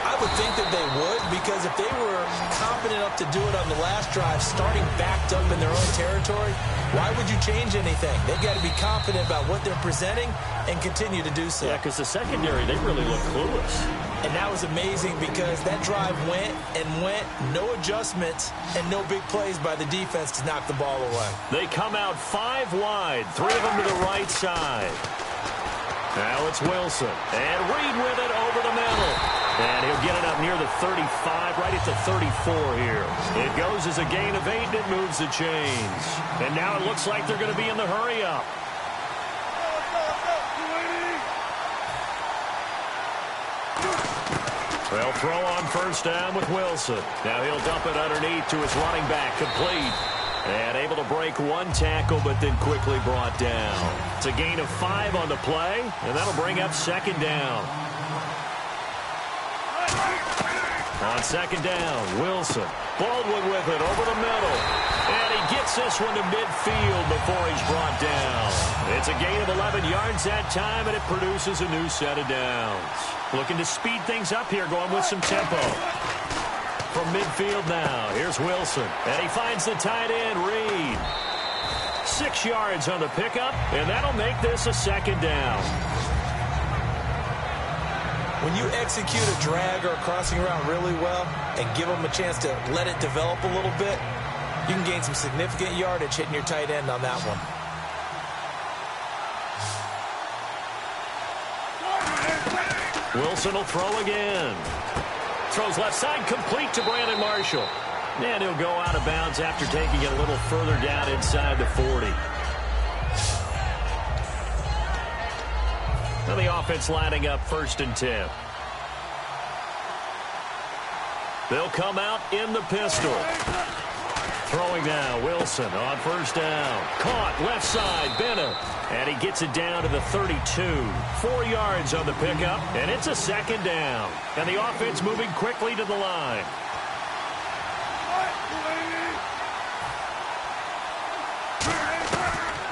Speaker 2: I would think that they would, because if they were confident enough to do it on the last drive, starting backed up in their own territory, why would you change anything? They've got to be confident about what they're presenting and continue to do so.
Speaker 1: Yeah, because the secondary, they really look clueless.
Speaker 2: And that was amazing because that drive went and went, no adjustments, and no big plays by the defense to knock the ball away.
Speaker 1: They come out 5 wide, 3 of them to the right side. Now it's Wilson, and Reed with it over the middle. And he'll get it up near the 35, right at the 34 here. It goes as a gain of 8, and it moves the chains. And now it looks like they're going to be in the hurry-up. They'll throw on 1st down with Wilson. Now he'll dump it underneath to his running back, complete. And able to break 1 tackle, but then quickly brought down. It's a gain of 5 on the play, and that'll bring up 2nd down. On 2nd down, Wilson. Baldwin with it over the middle. And he gets this one to midfield before he's brought down. It's a gain of 11 yards that time, and it produces a new set of downs. Looking to speed things up here, going with some tempo. From midfield now, here's Wilson. And he finds the tight end, Reed. 6 yards on the pickup, and that'll make this a 2nd down.
Speaker 2: When you execute a drag or a crossing route really well and give them a chance to let it develop a little bit, you can gain some significant yardage hitting your tight end on that one.
Speaker 1: Wilson will throw again. Throws left side, complete to Brandon Marshall. And he'll go out of bounds after taking it a little further down inside the 40. Now the offense lining up 1st and 10. They'll come out in the pistol. Throwing now, Wilson on 1st down. Caught left side, Bennett. And he gets it down to the 32. 4 yards on the pickup, and it's a 2nd down. And the offense moving quickly to the line.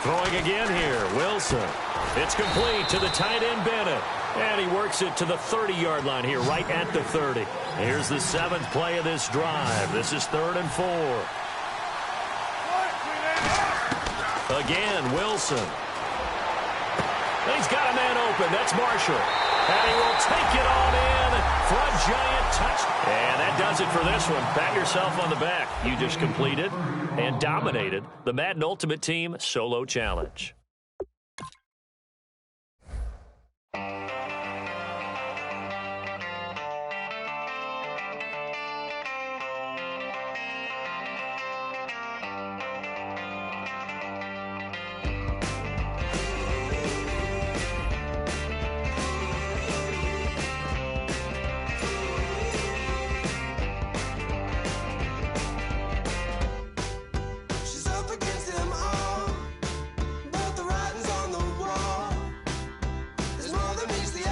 Speaker 1: Throwing again here, Wilson. It's complete to the tight end, Bennett. And he works it to the 30-yard line here, right at the 30. Here's the 7th play of this drive. This is 3rd and 4. Again, Wilson. He's got a man open. That's Marshall. And he will take it on in for a giant touch. And that does it for this one. Pat yourself on the back. You just completed and dominated the Madden Ultimate Team Solo Challenge.
Speaker 3: She's up against them all, but the writing's on the wall. There's more than meets the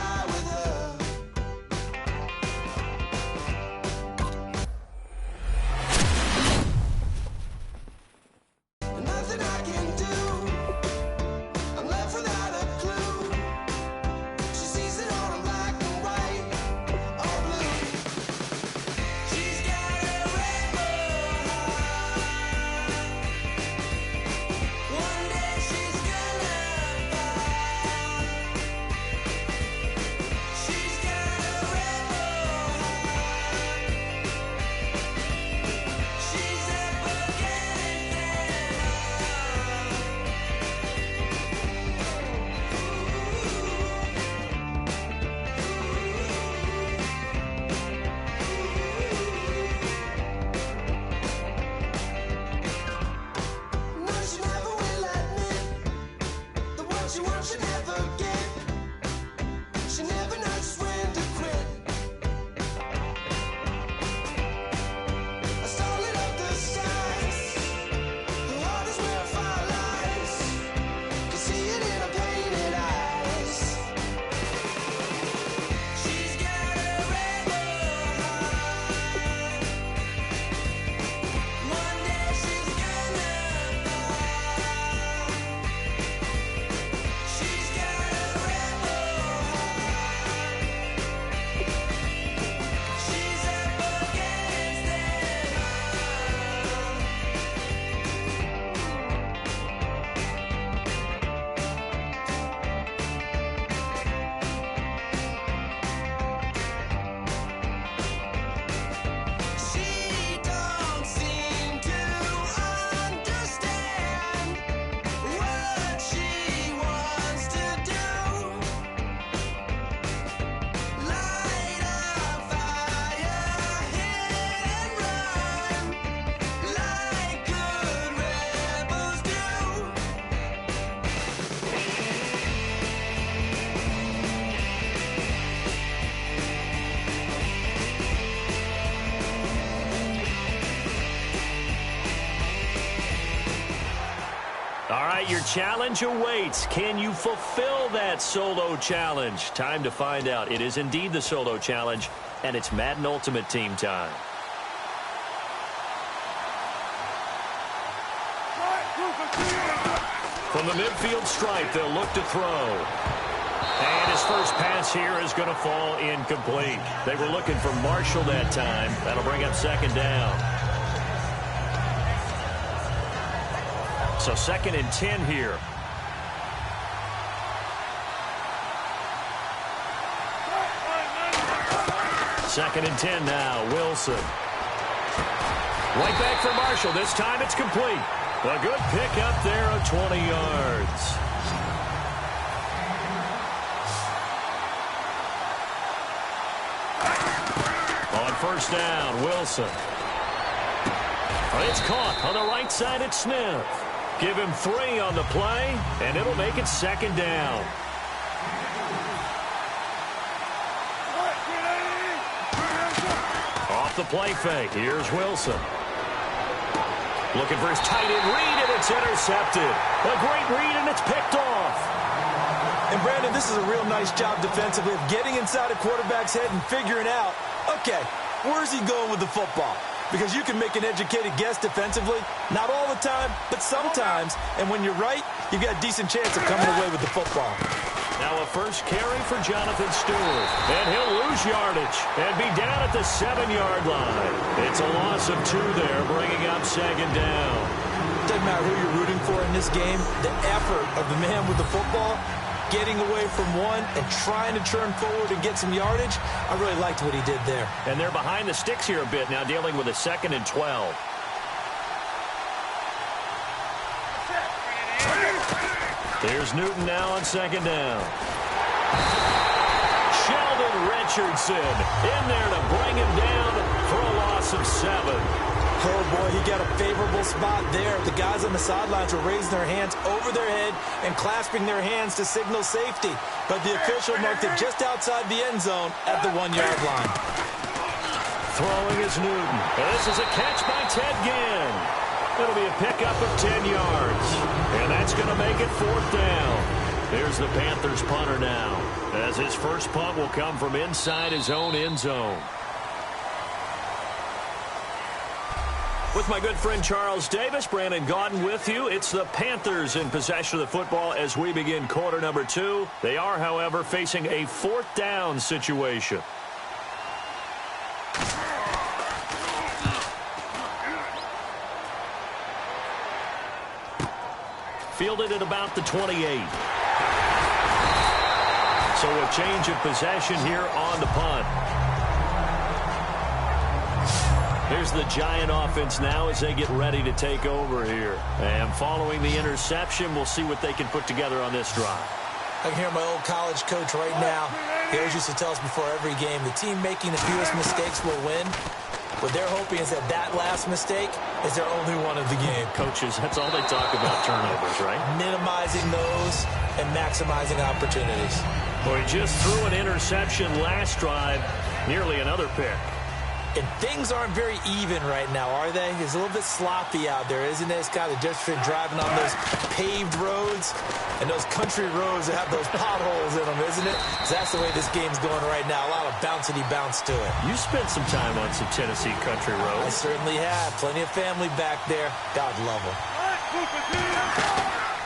Speaker 1: All right, your challenge awaits. Can you fulfill that solo challenge? Time to find out. It is indeed the solo challenge, and it's Madden Ultimate Team time. From the midfield stripe, they'll look to throw. And his first pass here is going to fall incomplete. They were looking for Marshall that time. That'll bring up second down. So 2nd and 10 here. Second and 10 now. Wilson. Right back for Marshall. This time it's complete. A good pick up there of 20 yards. On first down, Wilson. It's caught on the right side at Smith. Give him 3 on the play, and it'll make it 2nd down. Off the play fake. Here's Wilson. Looking for his tight end read, and it's intercepted. A great read, and it's picked off.
Speaker 2: And, Brandon, this is a real nice job defensively of getting inside a quarterback's head and figuring out, okay, where's he going with the football? Because you can make an educated guess defensively. Not all the time, but sometimes. And when you're right, you've got a decent chance of coming away with the football.
Speaker 1: Now a first carry for Jonathan Stewart. And he'll lose yardage and be down at the 7-yard line. It's a loss of 2 there, bringing up 2nd down.
Speaker 2: Doesn't matter who you're rooting for in this game. The effort of the man with the football, getting away from one and trying to turn forward and get some yardage, I really liked what he did there.
Speaker 1: And they're behind the sticks here a bit now, dealing with a 2nd and 12. Here's Newton now on 2nd down. Sheldon Richardson in there to bring him down for a loss of 7.
Speaker 2: Oh, boy, he got a favorable spot there. The guys on the sidelines were raising their hands over their head and clasping their hands to signal safety. But the official marked it just outside the end zone at the 1-yard line.
Speaker 1: Throwing is Newton. This is a catch by Ted Ginn. It'll be a pickup of 10 yards. And that's going to make it 4th down. There's the Panthers punter now, as his first punt will come from inside his own end zone. With my good friend Charles Davis, Brandon Gaudin with you. It's the Panthers in possession of the football as we begin quarter number 2. They are, however, facing a 4th down situation. Fielded at about the 28. So a change of possession here on the punt. Here's the Giant offense now as they get ready to take over here. And following the interception, we'll see what they can put together on this drive.
Speaker 2: I can hear my old college coach right now. He always used to tell us before every game, the team making the fewest mistakes will win. What they're hoping is that last mistake is their only one of the game.
Speaker 1: Coaches, that's all they talk about, turnovers, right?
Speaker 2: Minimizing those and maximizing opportunities.
Speaker 1: Well, he just threw an interception last drive, nearly another pick.
Speaker 2: And things aren't very even right now, are they? It's a little bit sloppy out there, isn't it? It's kind of just been driving on those paved roads and those country roads that have those potholes in them, isn't it? That's the way this game's going right now. A lot of bouncy bounce to it.
Speaker 1: You spent some time on some Tennessee country roads.
Speaker 2: I certainly have. Plenty of family back there. God love them.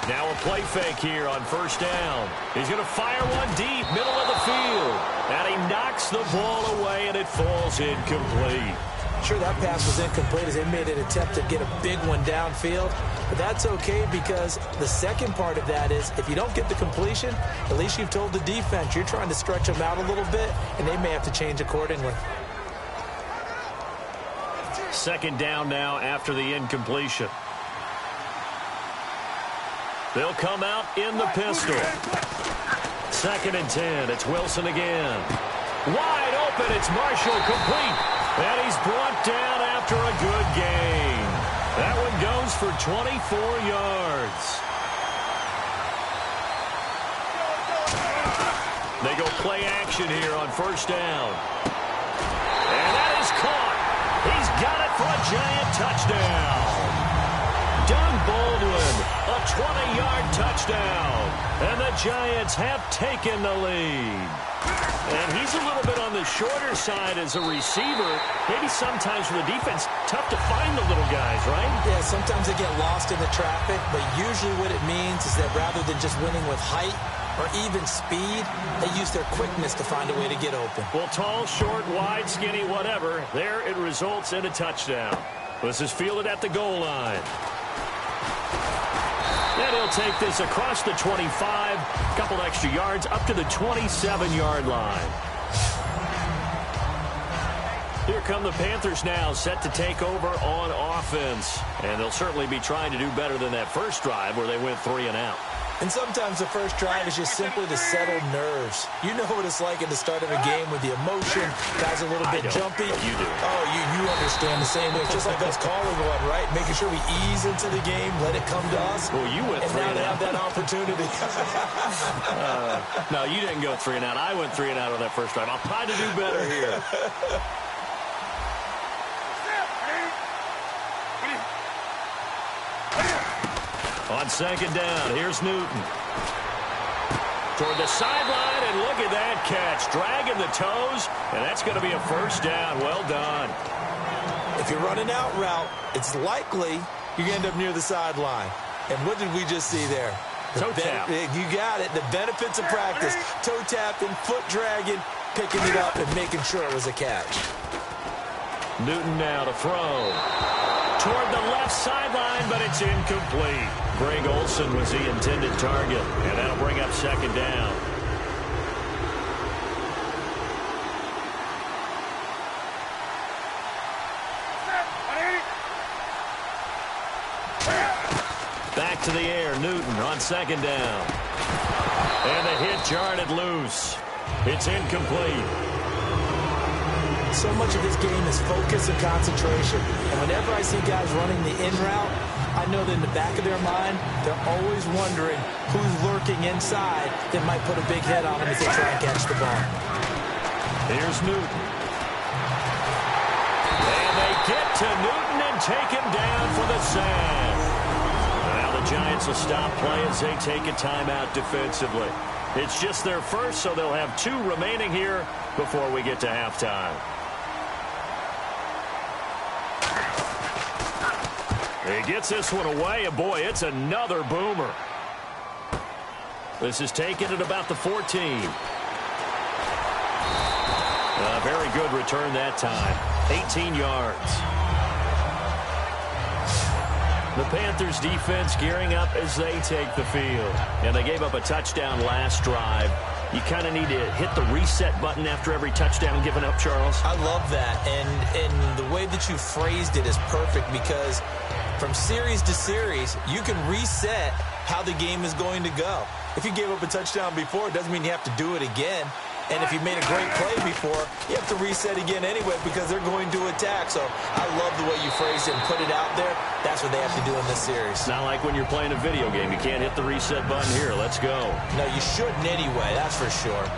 Speaker 1: Now a play fake here on first down. He's going to fire one deep, middle of the field. And he knocks the ball away, and it falls incomplete.
Speaker 2: Sure, that pass was incomplete as they made an attempt to get a big one downfield. But that's okay because the second part of that is if you don't get the completion, at least you've told the defense you're trying to stretch them out a little bit, and they may have to change accordingly.
Speaker 1: 2nd down now after the incompletion. They'll come out in the pistol. 2nd and 10. It's Wilson again. Wide open. It's Marshall complete. And he's brought down after a good gain. That one goes for 24 yards. They go play action here on first down. And that is caught. He's got it for a Giant touchdown. Doug Baldwin, a Giants have taken the lead. And he's a little bit on the shorter side as a receiver. Maybe sometimes for the defense, tough to find the little guys, right?
Speaker 2: Yeah, sometimes they get lost in the traffic, but usually what it means is that rather than just winning with height or even speed, they use their quickness to find a way to get open.
Speaker 1: Well, tall, short, wide, skinny, whatever, there it results in a touchdown. This is fielded at the goal line. And he'll take this across the 25, a couple extra yards, up to the 27-yard line. Here come the Panthers now, set to take over on offense. And they'll certainly be trying to do better than that first drive where they went 3 and out.
Speaker 2: And sometimes the first drive is just simply to settle nerves. You know what it's like at the start of a game with the emotion. Guys a little bit jumpy.
Speaker 1: You do.
Speaker 2: Oh, you understand the same way. It's just like us calling one, right? Making sure we ease into the game, let it come to us.
Speaker 1: Well, you went 3 and out.
Speaker 2: And now they have that opportunity.
Speaker 1: No, you didn't go 3 and out. I went 3 and out on that first drive. I'll try to do better here. On second down, here's Newton. Toward the sideline, and look at that catch. Dragging the toes, and that's going to be a first down. Well done.
Speaker 2: If you're running out route, it's likely you end up near the sideline. And what did we just see there?
Speaker 1: Toe tap.
Speaker 2: You got it. The benefits of practice. Toe tapping, foot dragging, picking it up, and making sure it was a catch.
Speaker 1: Newton now to throw. Toward the left sideline, but it's incomplete. Greg Olsen was the intended target, and that'll bring up second down. Back to the air, Newton on second down. And the hit jarred it loose. It's incomplete.
Speaker 2: So much of this game is focus and concentration. And whenever I see guys running the in route, I know that in the back of their mind, they're always wondering who's lurking inside that might put a big hit on them if they try and catch the ball.
Speaker 1: Here's Newton. And they get to Newton and take him down for the sack. Now the Giants will stop play as they take a timeout defensively. It's just their first, so they'll have 2 remaining here before we get to halftime. He gets this one away, and boy, it's another boomer. This is taken at about the 14. A very good return that time. 18 yards. The Panthers defense gearing up as they take the field. And they gave up a touchdown last drive. You kind of need to hit the reset button after every touchdown given up, Charles.
Speaker 2: I love that. And the way that you phrased it is perfect because from series to series, you can reset how the game is going to go. If you gave up a touchdown before, it doesn't mean you have to do it again. And if you made a great play before, you have to reset again anyway because they're going to attack. So I love the way you phrased it and put it out there. That's what they have to do in this series.
Speaker 1: It's not like when you're playing a video game. You can't hit the reset button here. Let's go.
Speaker 2: No, you shouldn't anyway. That's for sure.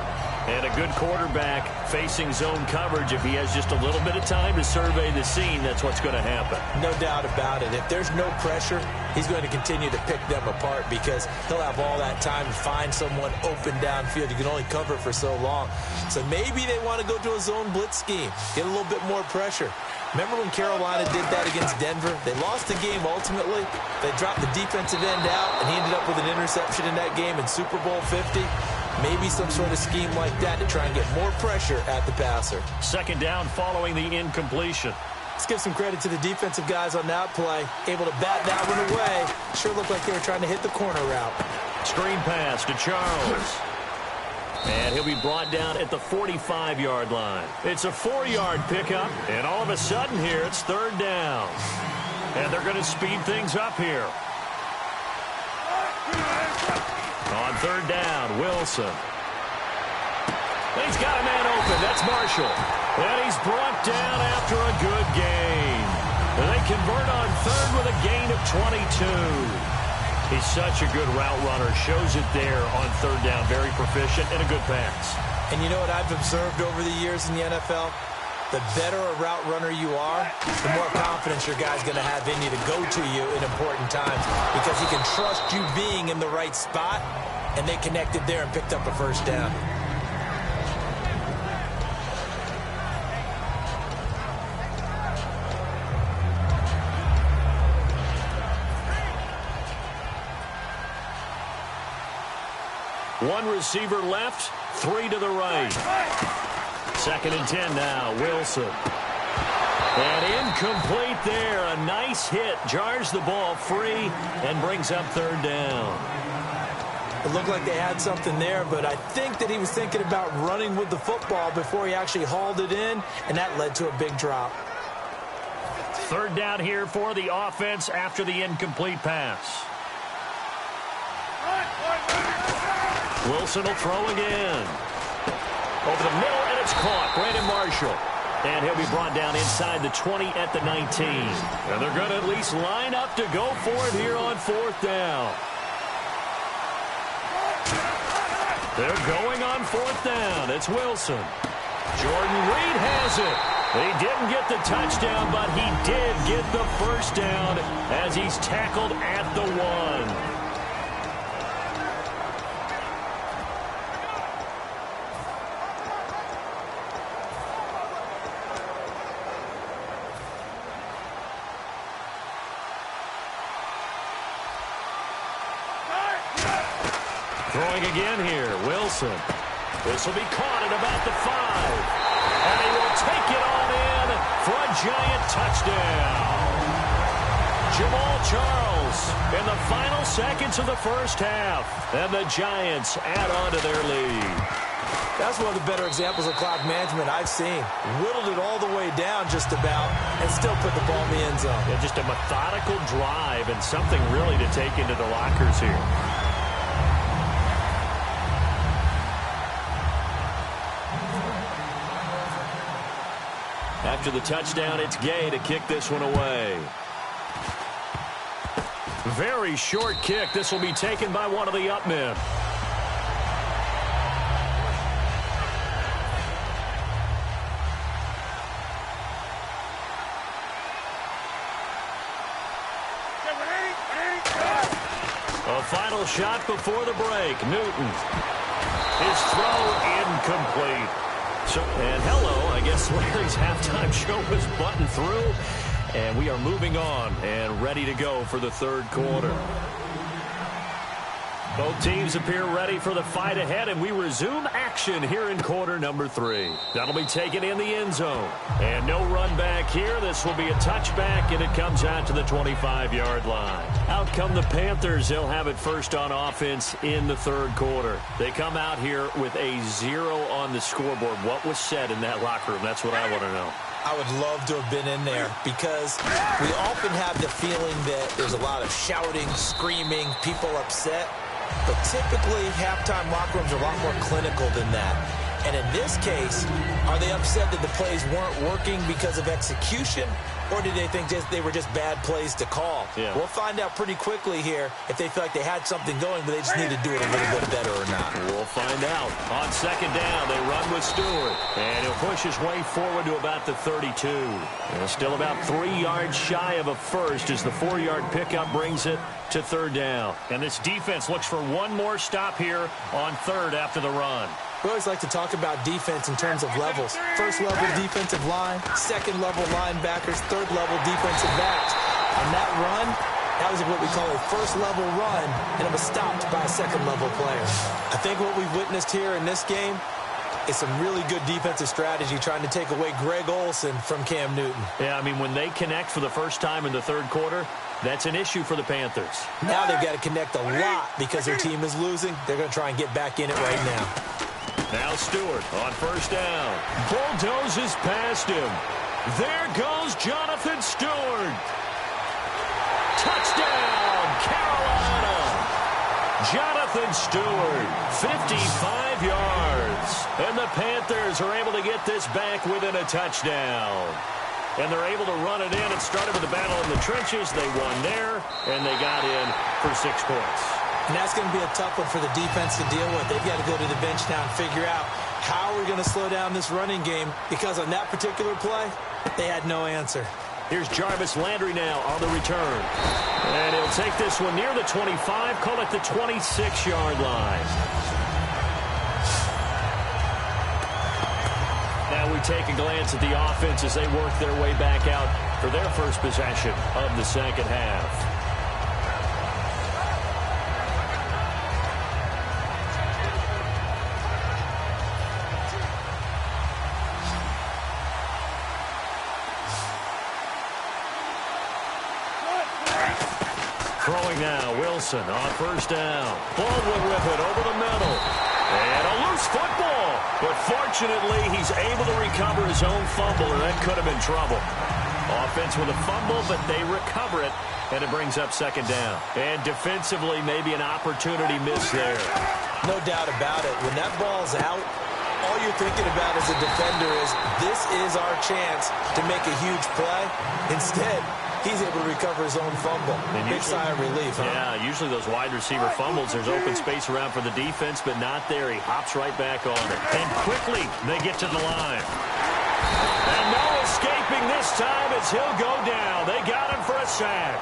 Speaker 1: And a good quarterback facing zone coverage. If he has just a little bit of time to survey the scene, that's what's going to happen.
Speaker 2: No doubt about it. If there's no pressure, he's going to continue to pick them apart because he'll have all that time to find someone open downfield. You can only cover for so long. So maybe they want to go to a zone blitz scheme, get a little bit more pressure. Remember when Carolina did that against Denver? They lost the game ultimately. They dropped the defensive end out, and he ended up with an interception in that game in Super Bowl 50. Maybe some sort of scheme like that to try and get more pressure at the passer.
Speaker 1: Second down following the incompletion.
Speaker 2: Let's give some credit to the defensive guys on that play. Able to bat that one away. Sure looked like they were trying to hit the corner route.
Speaker 1: Screen pass to Charles. And he'll be brought down at the 45-yard line. It's a 4-yard pickup, and all of a sudden here it's third down. And they're going to speed things up here. On third down, Wilson. He's got a man open. That's Marshall. And he's brought down after a good gain. And they convert on third with a gain of 22. He's such a good route runner. Shows it there on third down. Very proficient and a good pass.
Speaker 2: And you know what I've observed over the years in the NFL? The better a route runner you are, the more confidence your guy's going to have in you to go to you in important times because he can trust you being in the right spot and they connected there and picked up a first down.
Speaker 1: One receiver left, 3 to the right. 2nd and 10 now, Wilson. And incomplete there. A nice hit. Jars the ball free and brings up 3rd down.
Speaker 2: It looked like they had something there, but I think that he was thinking about running with the football before he actually hauled it in, and that led to a big drop.
Speaker 1: 3rd down here for the offense after the incomplete pass. Wilson will throw again. Over the middle, and it's caught. Brandon Marshall. And he'll be brought down inside the 20 at the 19. And they're going to at least line up to go for it here on 4th down. They're going on 4th down. It's Wilson. Jordan Reed has it. He didn't get the touchdown, but he did get the first down as he's tackled at the 1. Throwing again here, Wilson. This will be caught at about the 5. And he will take it on in for a giant touchdown. Jamal Charles in the final seconds of the first half. And the Giants add on to their lead.
Speaker 2: That's one of the better examples of clock management I've seen. Whittled it all the way down just about and still put the ball in the end zone.
Speaker 1: Yeah, just a methodical drive and something really to take into the lockers here. After the touchdown, it's Gay to kick this one away. Very short kick. This will be taken by one of the up men. A final shot before the break. Newton. His throw incomplete. And hello, I guess Larry's halftime show was buttoned through, and we are moving on and ready to go for the 3rd quarter. Both teams appear ready for the fight ahead, and we resume action here in quarter number 3. That'll be taken in the end zone. And no run back here. This will be a touchback, and it comes out to the 25-yard line. Out come the Panthers. They'll have it first on offense in the 3rd quarter. They come out here with a 0 on the scoreboard. What was said in that locker room? That's what I want to know.
Speaker 2: I would love to have been in there because we often have the feeling that there's a lot of shouting, screaming, people upset. But typically, halftime locker rooms are a lot more clinical than that. And in this case, are they upset that the plays weren't working because of execution? Or did they think they were just bad plays to call?
Speaker 1: Yeah.
Speaker 2: We'll find out pretty quickly here if they feel like they had something going, but they just need to do it a little bit better or not.
Speaker 1: We'll find out. On 2nd down, they run with Stewart. And he'll push his way forward to about the 32. And still about 3 yards shy of a first as the 4-yard pickup brings it to 3rd down. And this defense looks for one more stop here on 3rd after the run.
Speaker 2: We always like to talk about defense in terms of levels. 1st level defensive line, 2nd level linebackers, 3rd level defensive backs. On that run, that was what we call a 1st level run, and it was stopped by a 2nd level player. I think what we've witnessed here in this game is some really good defensive strategy trying to take away Greg Olsen from Cam Newton.
Speaker 1: Yeah, I mean, when they connect for the first time in the 3rd quarter, that's an issue for the Panthers.
Speaker 2: Now they've got to connect a lot because their team is losing. They're going to try and get back in it right now.
Speaker 1: Now Stewart on 1st down. Bulldozes past him. There goes Jonathan Stewart. Touchdown, Carolina. Jonathan Stewart, 55 yards. And the Panthers are able to get this back within a touchdown. And they're able to run it in. It started with a battle in the trenches. They won there, and they got in for 6 points.
Speaker 2: And that's going to be a tough one for the defense to deal with. They've got to go to the bench now and figure out how we're going to slow down this running game, because on that particular play, they had no answer.
Speaker 1: Here's Jarvis Landry now on the return. And he'll take this one near the 25, call it the 26-yard line. Now we take a glance at the offense as they work their way back out for their first possession of the second half. Throwing now, Wilson on first down. Baldwin with it over the middle. And a loose football. But fortunately, he's able to recover his own fumble, or that could have been trouble. Offense with a fumble, but they recover it, and it brings up second down. And defensively, maybe an opportunity missed there.
Speaker 2: No doubt about it. When that ball's out, all you're thinking about as a defender is, this is our chance to make a huge play. Instead, he's able to recover his own fumble. Big sigh of relief, huh?
Speaker 1: Yeah, usually those wide receiver fumbles, there's open space around for the defense, but not there. He hops right back on it. And quickly, they get to the line. And no escaping this time as he'll go down. They got him for a sack.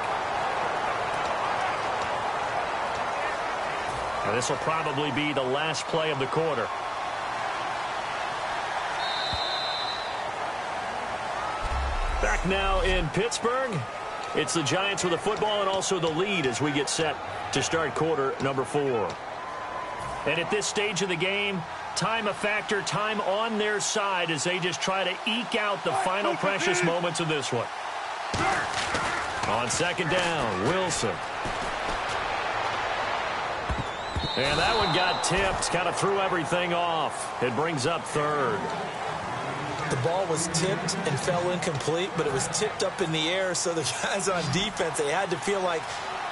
Speaker 1: Now, this will probably be the last play of the quarter. Back now in Pittsburgh. It's the Giants with the football and also the lead as we get set to start quarter number 4. And at this stage of the game, time a factor, time on their side as they just try to eke out the final precious moments of this one. On second down, Wilson. And that one got tipped, kind of threw everything off. It brings up third.
Speaker 2: The ball was tipped and fell incomplete, but it was tipped up in the air, so the guys on defense, they had to feel like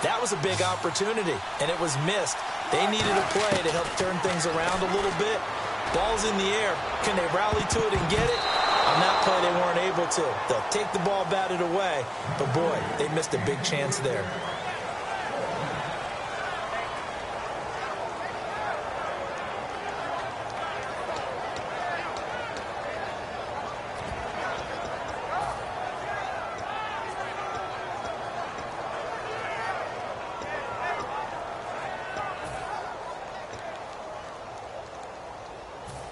Speaker 2: that was a big opportunity, and it was missed. They needed a play to help turn things around a little bit. Ball's in the air. Can they rally to it and get it? On that play, they weren't able to. They'll take the ball, bat it away, but boy, they missed a big chance there.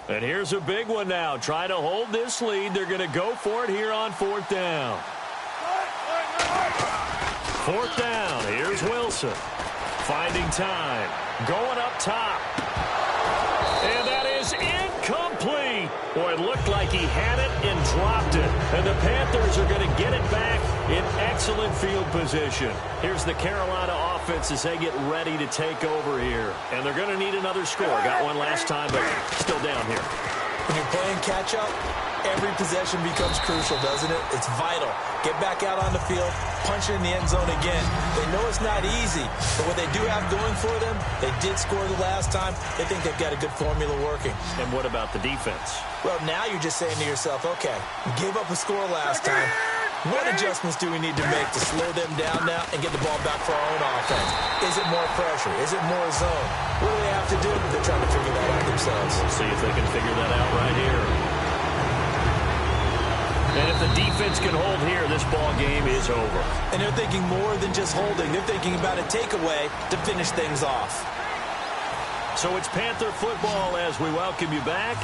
Speaker 1: And here's a big one now. Trying to hold this lead. They're going to go for it here on fourth down. Fourth down. Here's Wilson. Finding time. Going up top. And that is incomplete. Boy, it looked like he had it and dropped it. And the Panthers are going to get it back in excellent field position. Here's the Carolina offense as they get ready to take over here. And they're going to need another score. Got one last time, but still down here.
Speaker 2: When you're playing catch-up, every possession becomes crucial, doesn't it? It's vital. Get back out on the field, punch it in the end zone again. They know it's not easy, but what they do have going for them, they did score the last time. They think they've got a good formula working.
Speaker 1: And what about the defense?
Speaker 2: Well, now you're just saying to yourself, okay, we gave up a score last time. What adjustments do we need to make to slow them down now and get the ball back for our own offense? Is it more pressure? Is it more zone? What do they have to do? They're trying to figure that out themselves.
Speaker 1: See if they can figure that out right here. And if the defense can hold here, this ball game is over.
Speaker 2: And they're thinking more than just holding. They're thinking about a takeaway to finish things off.
Speaker 1: So it's Panther football as we welcome you back.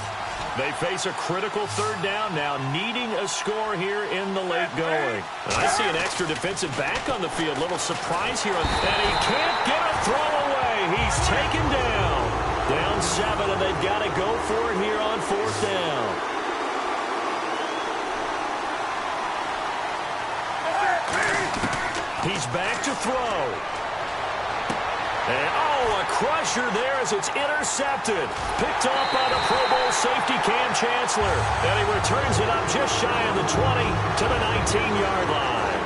Speaker 1: They face a critical third down now, needing a score here in the late going. And I see an extra defensive back on the field. Little surprise here. And he can't get a throw away. He's taken down. Down 7, and they've got to go for it here on fourth down. He's back to throw. And, a crusher there as it's intercepted. Picked off by the Pro Bowl safety Cam Chancellor. And he returns it up just shy of the 20 to the 19-yard line.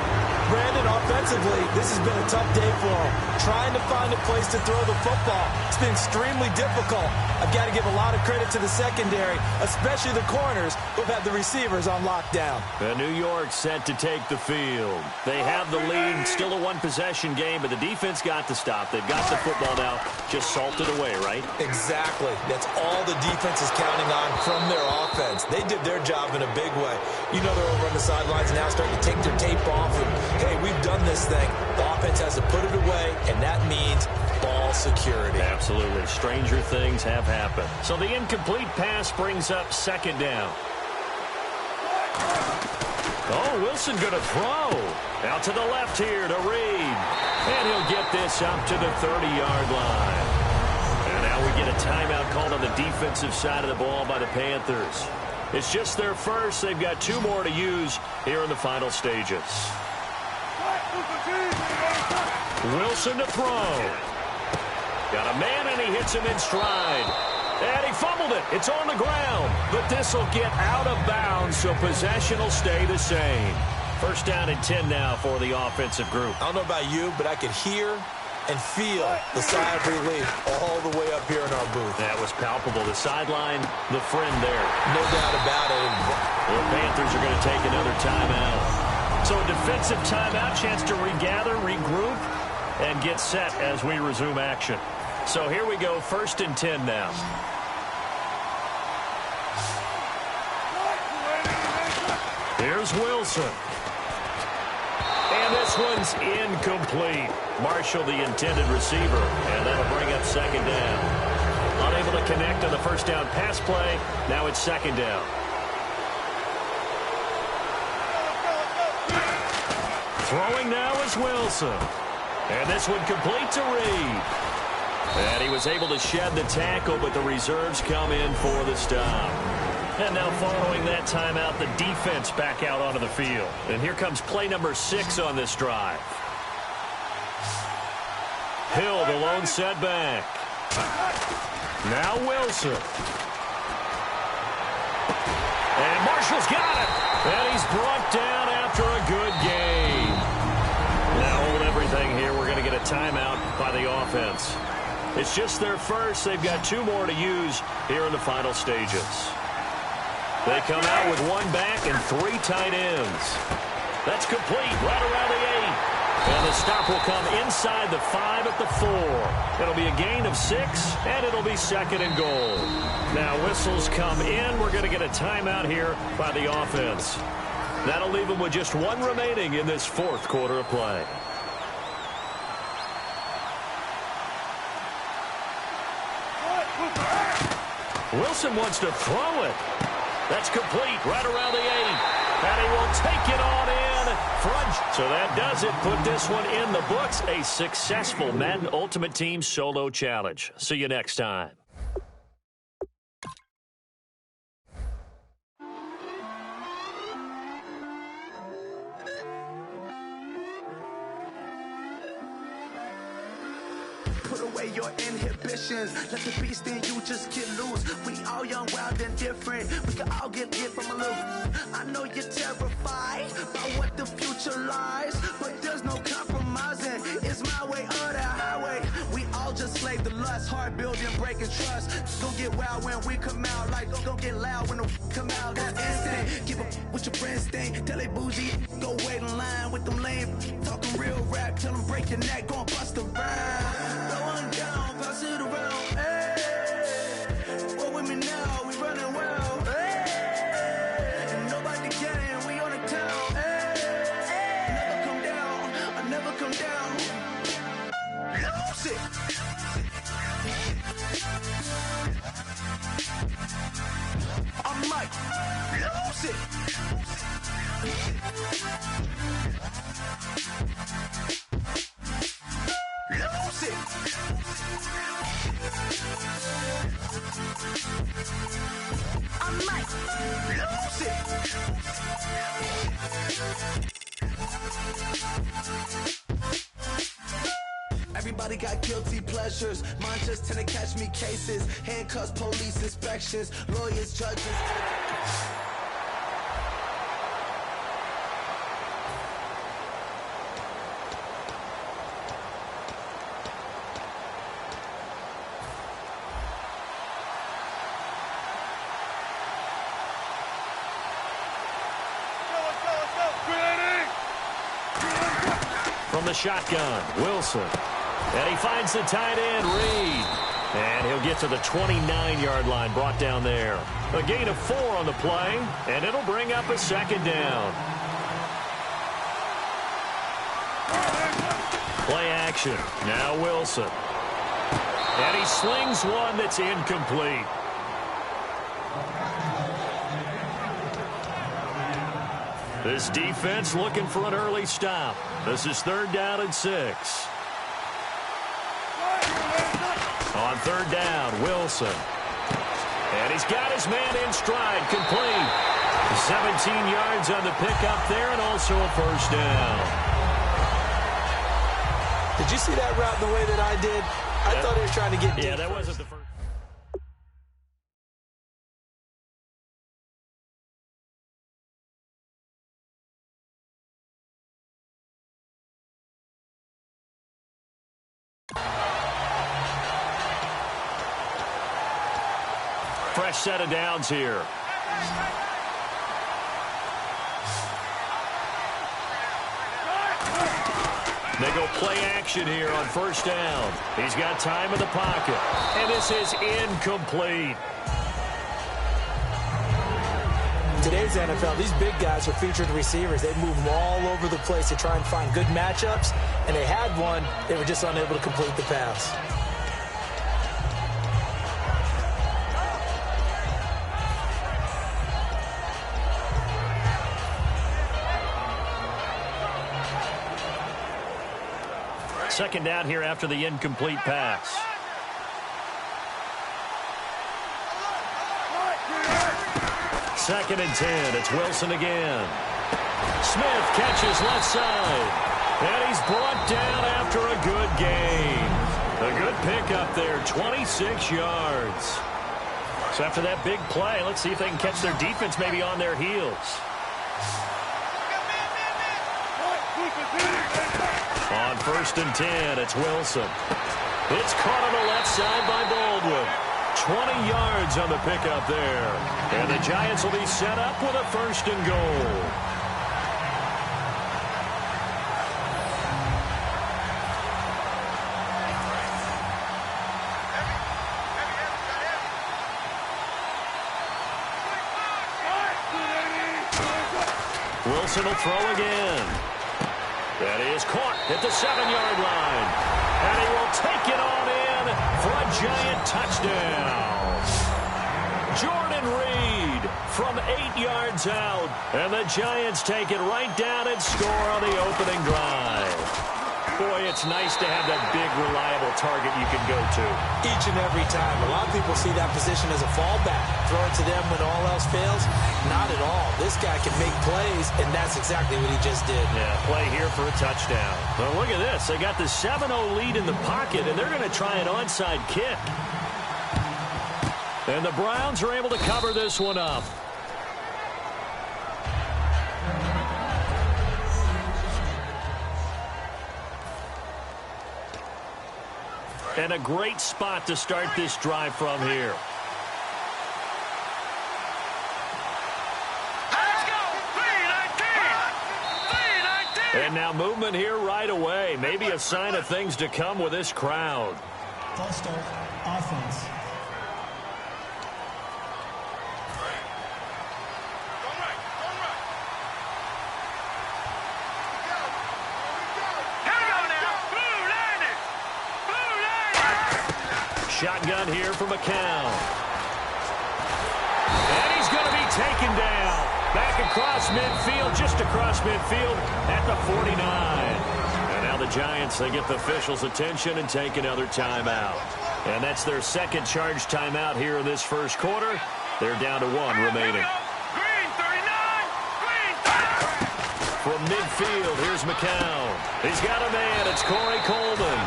Speaker 2: Brandon, offensively, this has been a tough day for him. Trying to find a place to throw the football. It's been extremely difficult. I've got to give a lot of credit to the secondary, especially the corners who've had the receivers on lockdown.
Speaker 1: And New York set to take the field. They have the lead. Still a one-possession game, but the defense got to stop. They've got the football now just salted away, right?
Speaker 2: Exactly. That's all the defense is counting on from their offense. They did their job in a big way. You know they're over on the sidelines now starting to take their tape off. And, hey, we've done this thing. The offense has to put it away, and that means ball security.
Speaker 1: Absolutely. Stranger things have happened. So the incomplete pass brings up second down. Oh, Wilson going to throw. Out to the left here to Reed. And he'll get this up to the 30-yard line. And now we get a timeout called on the defensive side of the ball by the Panthers. It's just their first. They've got 2 more to use here in the final stages. Wilson to throw. Got a man, and he hits him in stride. And he fumbled it. It's on the ground. But this will get out of bounds, so possession will stay the same. First down and 10 now for the offensive group.
Speaker 2: I don't know about you, but I could hear and feel the sigh of relief all the way up here in our booth.
Speaker 1: That was palpable. The sideline, the friend there.
Speaker 2: No doubt about it.
Speaker 1: The Panthers are going to take another timeout. So a defensive timeout, chance to regather, regroup, and get set as we resume action. So here we go, first and 10 now. Here's Wilson. And this one's incomplete. Marshall, the intended receiver, and that'll bring up second down. Unable to connect on the first down pass play. Now it's second down. Throwing now is Wilson. And this one complete to Reed. And he was able to shed the tackle, but the reserves come in for the stop. And now following that timeout, the defense back out onto the field. And here comes play number 6 on this drive. Hill, the lone setback. Now Wilson. And Marshall's got it. And he's brought down after a good game. Now hold everything here. We're going to get a timeout by the offense. It's just their first. They've got 2 more to use here in the final stages. They come out with 1 back and 3 tight ends. That's complete right around the 8. And the stop will come inside the 5 at the 4. It'll be a gain of 6, and it'll be second and goal. Now whistles come in. We're going to get a timeout here by the offense. That'll leave them with just 1 remaining in this 4th quarter of play. Wilson wants to throw it. That's complete right around the 8. And he will take it on in front. So that does it. Put this one in the books. A successful Madden Ultimate Team Solo Challenge. See you next time.
Speaker 5: Put away your inhibitions. Let the beast in you just get loose. We all young, wild, and different. We can all get lit from a little. I know you're terrified by what the future lies, but there's no compromising. It's my way or the highway. We all just slave the lust, hard building, breaking trust. Don't get wild when we come out, like don't get loud when the come out. That's instant. Give up what your friends think. Tell they bougie, go wait in line with them lame. Talking real rap, tell them break your neck, gon' bust a rhyme. Going down, pass it around, hey. Roll with me now, we running well, hey. And nobody getting, we on the town, hey. Never come down, I never come down. Lose it. I'm Mike, lose it. Lose it. I might lose it. Everybody got guilty pleasures. Mine just tend to catch me cases. Handcuffs, police inspections, lawyers, judges.
Speaker 1: From the shotgun, Wilson. And he finds the tight end, Reed. And he'll get to the 29-yard line, brought down there. A gain of 4 on the play, and it'll bring up a second down. Play action. Now Wilson. And he slings one that's incomplete. This defense looking for an early stop. This is 3rd down and 6. On 3rd down, Wilson. And he's got his man in stride, complete. 17 yards on the pickup there, and also a 1st down.
Speaker 2: Did you see that route the way that I did? I thought he was trying to get deep.
Speaker 1: Yeah, that wasn't the first. Fresh set of downs here. They go play action here on 1st down. He's got time in the pocket. And this is incomplete.
Speaker 2: Today's NFL, these big guys are featured receivers. They move them all over the place to try and find good matchups. And they had one. They were just unable to complete the pass.
Speaker 1: Second down here after the incomplete pass. Second and 10. It's Wilson again. Smith catches left side. And he's brought down after a good gain. A good pickup there, 26 yards. So after that big play, let's see if they can catch their defense maybe on their heels. On 1st and 10, it's Wilson. It's caught on the left side by Baldwin. 20 yards on the pickup there. And the Giants will be set up with a 1st and goal. Wilson will throw again. That is caught at the 7-yard line. And he will take it on in for a Giant touchdown. Jordan Reed from 8 yards out. And the Giants take it right down and score on the opening drive. Boy, it's nice to have that big, reliable target you can go to.
Speaker 2: Each and every time. A lot of people see that position as a fallback. Throw it to them when all else fails. Not at all. This guy can make plays, and that's exactly what he just did.
Speaker 1: Yeah, play here for a touchdown. Well, look at this. They got the 7-0 lead in the pocket, and they're going to try an onside kick. And the Browns are able to cover this one up. And a great spot to start this drive from here.
Speaker 7: Let's go! 3-19!
Speaker 1: And now movement here right away. Maybe a sign of things to come with this crowd.
Speaker 6: False start, offense.
Speaker 1: Shotgun here for McCown. And he's going to be taken down. Back across midfield, just across midfield at the 49. And now the Giants, they get the officials' attention and take another timeout. And that's their second charge timeout here in this first quarter. They're down to 1 remaining.
Speaker 7: Green 39! Green 30!
Speaker 1: From midfield, here's McCown. He's got a man. It's Corey Coleman.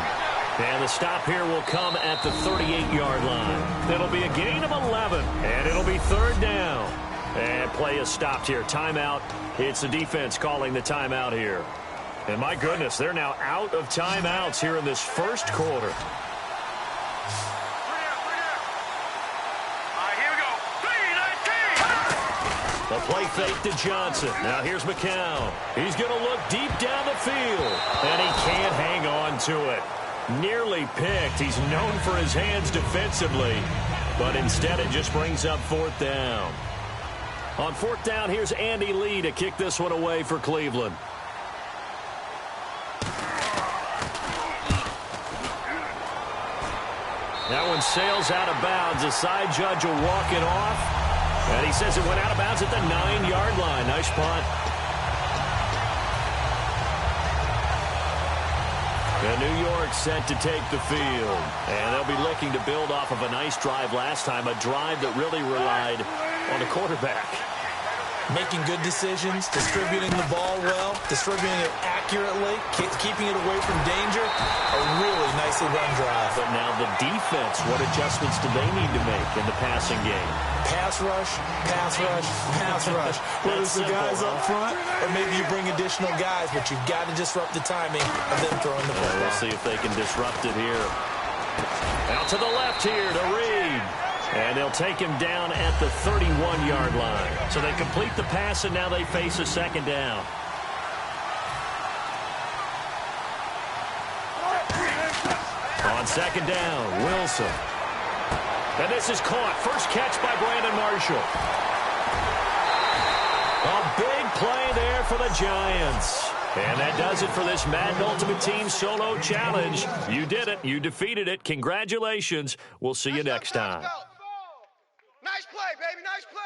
Speaker 1: And the stop here will come at the 38-yard line. It'll be a gain of 11, and it'll be 3rd down. And play is stopped here. Timeout. It's the defense calling the timeout here. And my goodness, they're now out of timeouts here in this first quarter.
Speaker 7: All right, here we go. 3-19!
Speaker 1: The play fake to Johnson. Now here's McCown. He's going to look deep down the field, and he can't hang on to it. Nearly picked. He's known for his hands defensively, but instead it just brings up fourth down. On fourth down, here's Andy Lee to kick this one away for Cleveland. That one sails out of bounds. The side judge will walk it off. And he says it went out of bounds at the 9-yard line. Nice punt. And New York set to take the field. And they'll be looking to build off of a nice drive last time, a drive that really relied on the quarterback.
Speaker 2: Making good decisions, distributing the ball well, distributing it accurately, keeping it away from danger. A really nicely run drive.
Speaker 1: But now the defense, what adjustments do they need to make in the passing game?
Speaker 2: Pass rush, pass rush, pass rush. Whether it's the guys up front or maybe you bring additional guys, but you've got to disrupt the timing of them throwing the ball.
Speaker 1: We'll see if they can disrupt it here. Out to the left here to Reed. And they'll take him down at the 31-yard line. So they complete the pass, and now they face a second down. On second down, Wilson. And this is caught. First catch by Brandon Marshall. A big play there for the Giants. And that does it for this Madden Ultimate Team Solo Challenge. You did it. You defeated it. Congratulations. We'll see you next time.
Speaker 7: Nice play, baby. Nice play.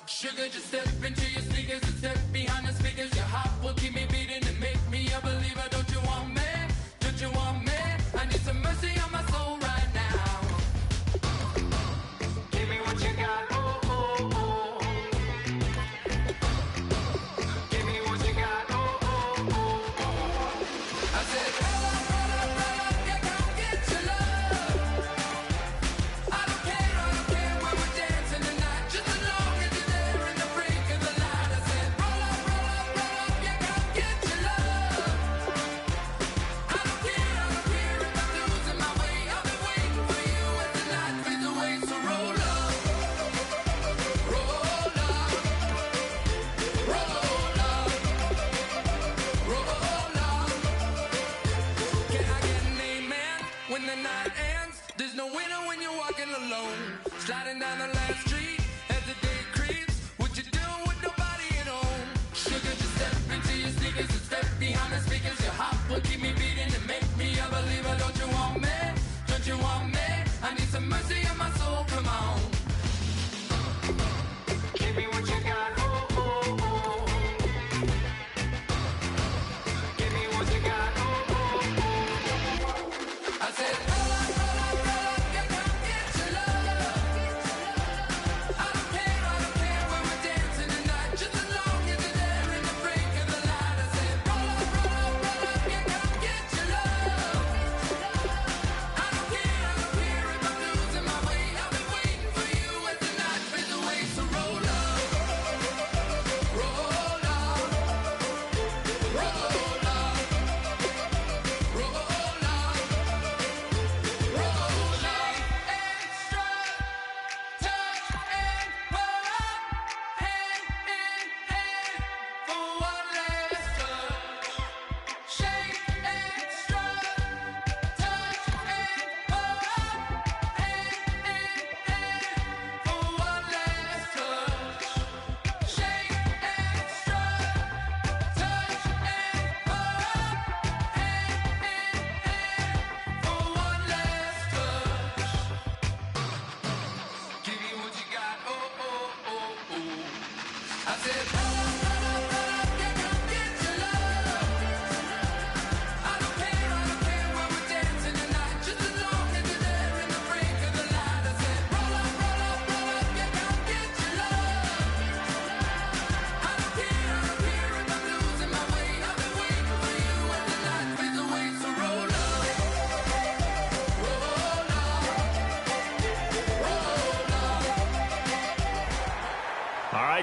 Speaker 8: Sugar, just step into your sneakers and step behind the speakers. Your heart will keep me beating and make me a believer. Don't you want me? Don't you want me? I need some mercy on my soul right now. Give me what you got, oh, oh, oh. Give me what you got, oh, oh, oh. I said, roll up, yeah, come get your love. I don't care when we're dancing tonight, just as long as you're there. When the night ends, there's no winner when you're walking alone. Sliding down the last street as the day creeps. What you doing with nobody at home? Sugar, just step into your sneakers and step behind the speakers. Your heart will keep me beating and make me a believer. Don't you want me? Don't you want me? I need some mercy on my soul, come on. Give me what you got, oh, oh, oh. Give me what you got, oh, oh, oh. I said, roll up, yeah, come get your love. I don't care when we're dancing tonight, just as long as you're there in the break of the light. I said, roll up, yeah, come get your love. I don't care if I'm losing my way.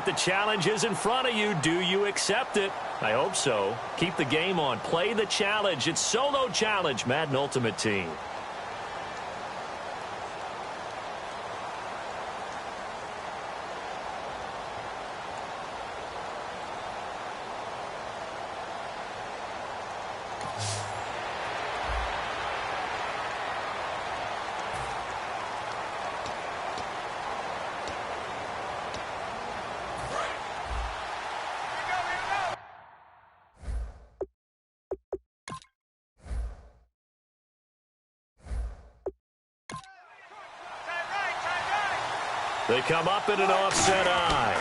Speaker 1: right, the challenge is in front of you. Do you accept it? I hope so. Keep the game on. Play the challenge. It's Solo Challenge, Madden Ultimate Team. They come up in an offset eye.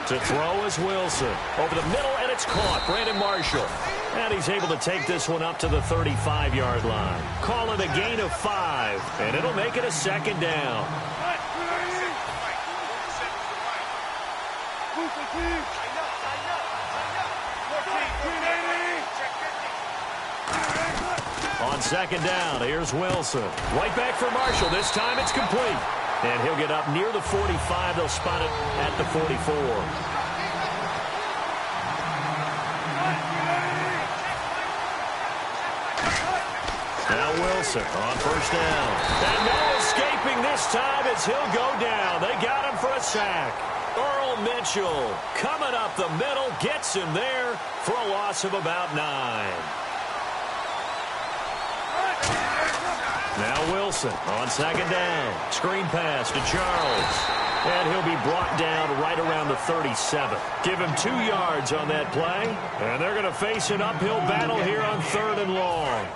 Speaker 1: To throw is Wilson. Over the middle, and it's caught. Brandon Marshall. And he's able to take this one up to the 35-yard line. Call it a gain of 5, and it'll make it a second down. On second down, here's Wilson. Right back for Marshall. This time it's complete. And he'll get up near the 45. They'll spot it at the 44. Now Wilson on first down. And no escaping this time as he'll go down. They got him for a sack. Earl Mitchell coming up the middle, gets him there for a loss of about 9. Now Wilson on second down. Screen pass to Charles. And he'll be brought down right around the 37. Give him 2 yards on that play. And they're going to face an uphill battle here on 3rd and long.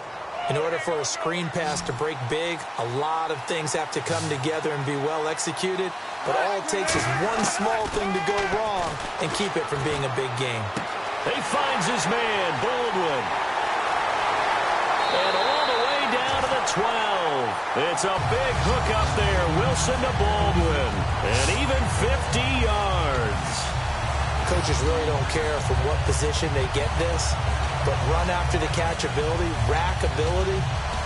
Speaker 2: In order for a screen pass to break big, a lot of things have to come together and be well executed. But all it takes is one small thing to go wrong and keep it from being a big game.
Speaker 1: He finds his man, Baldwin. And all the way down to the 12. It's a big hook up there. Wilson to Baldwin. And even 50 yards.
Speaker 2: Coaches really don't care from what position they get this. But run after the catch ability, rack ability,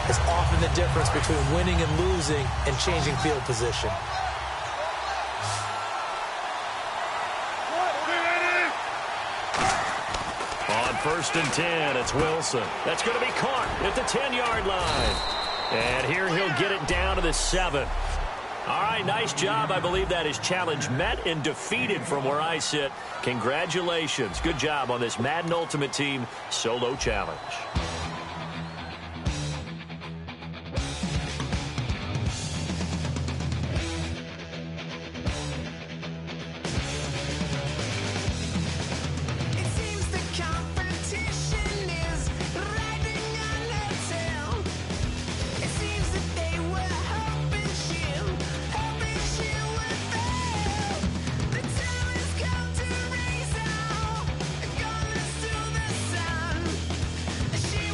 Speaker 2: is often the difference between winning and losing and changing field position.
Speaker 1: On 1st and 10, it's Wilson. That's going to be caught at the 10-yard line. And here he'll get it down to the 7. All right, nice job. I believe that is challenge met and defeated from where I sit. Congratulations. Good job on this Madden Ultimate Team Solo Challenge.
Speaker 4: She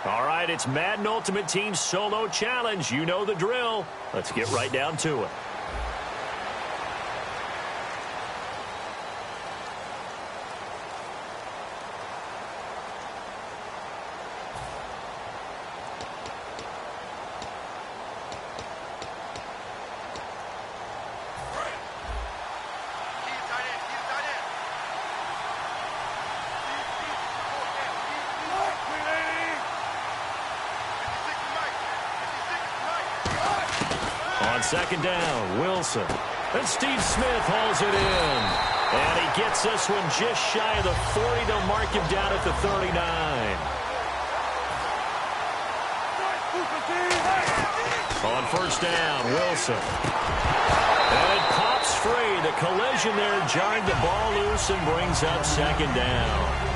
Speaker 1: All right, it's Madden Ultimate Team Solo Challenge. You know the drill. Let's get right down to it. On second down, Wilson. And Steve Smith hauls it in. And he gets this one just shy of the 40. They'll mark him down at the 39. On first down, Wilson. And it pops free. The collision there jarred the ball loose and brings up second down.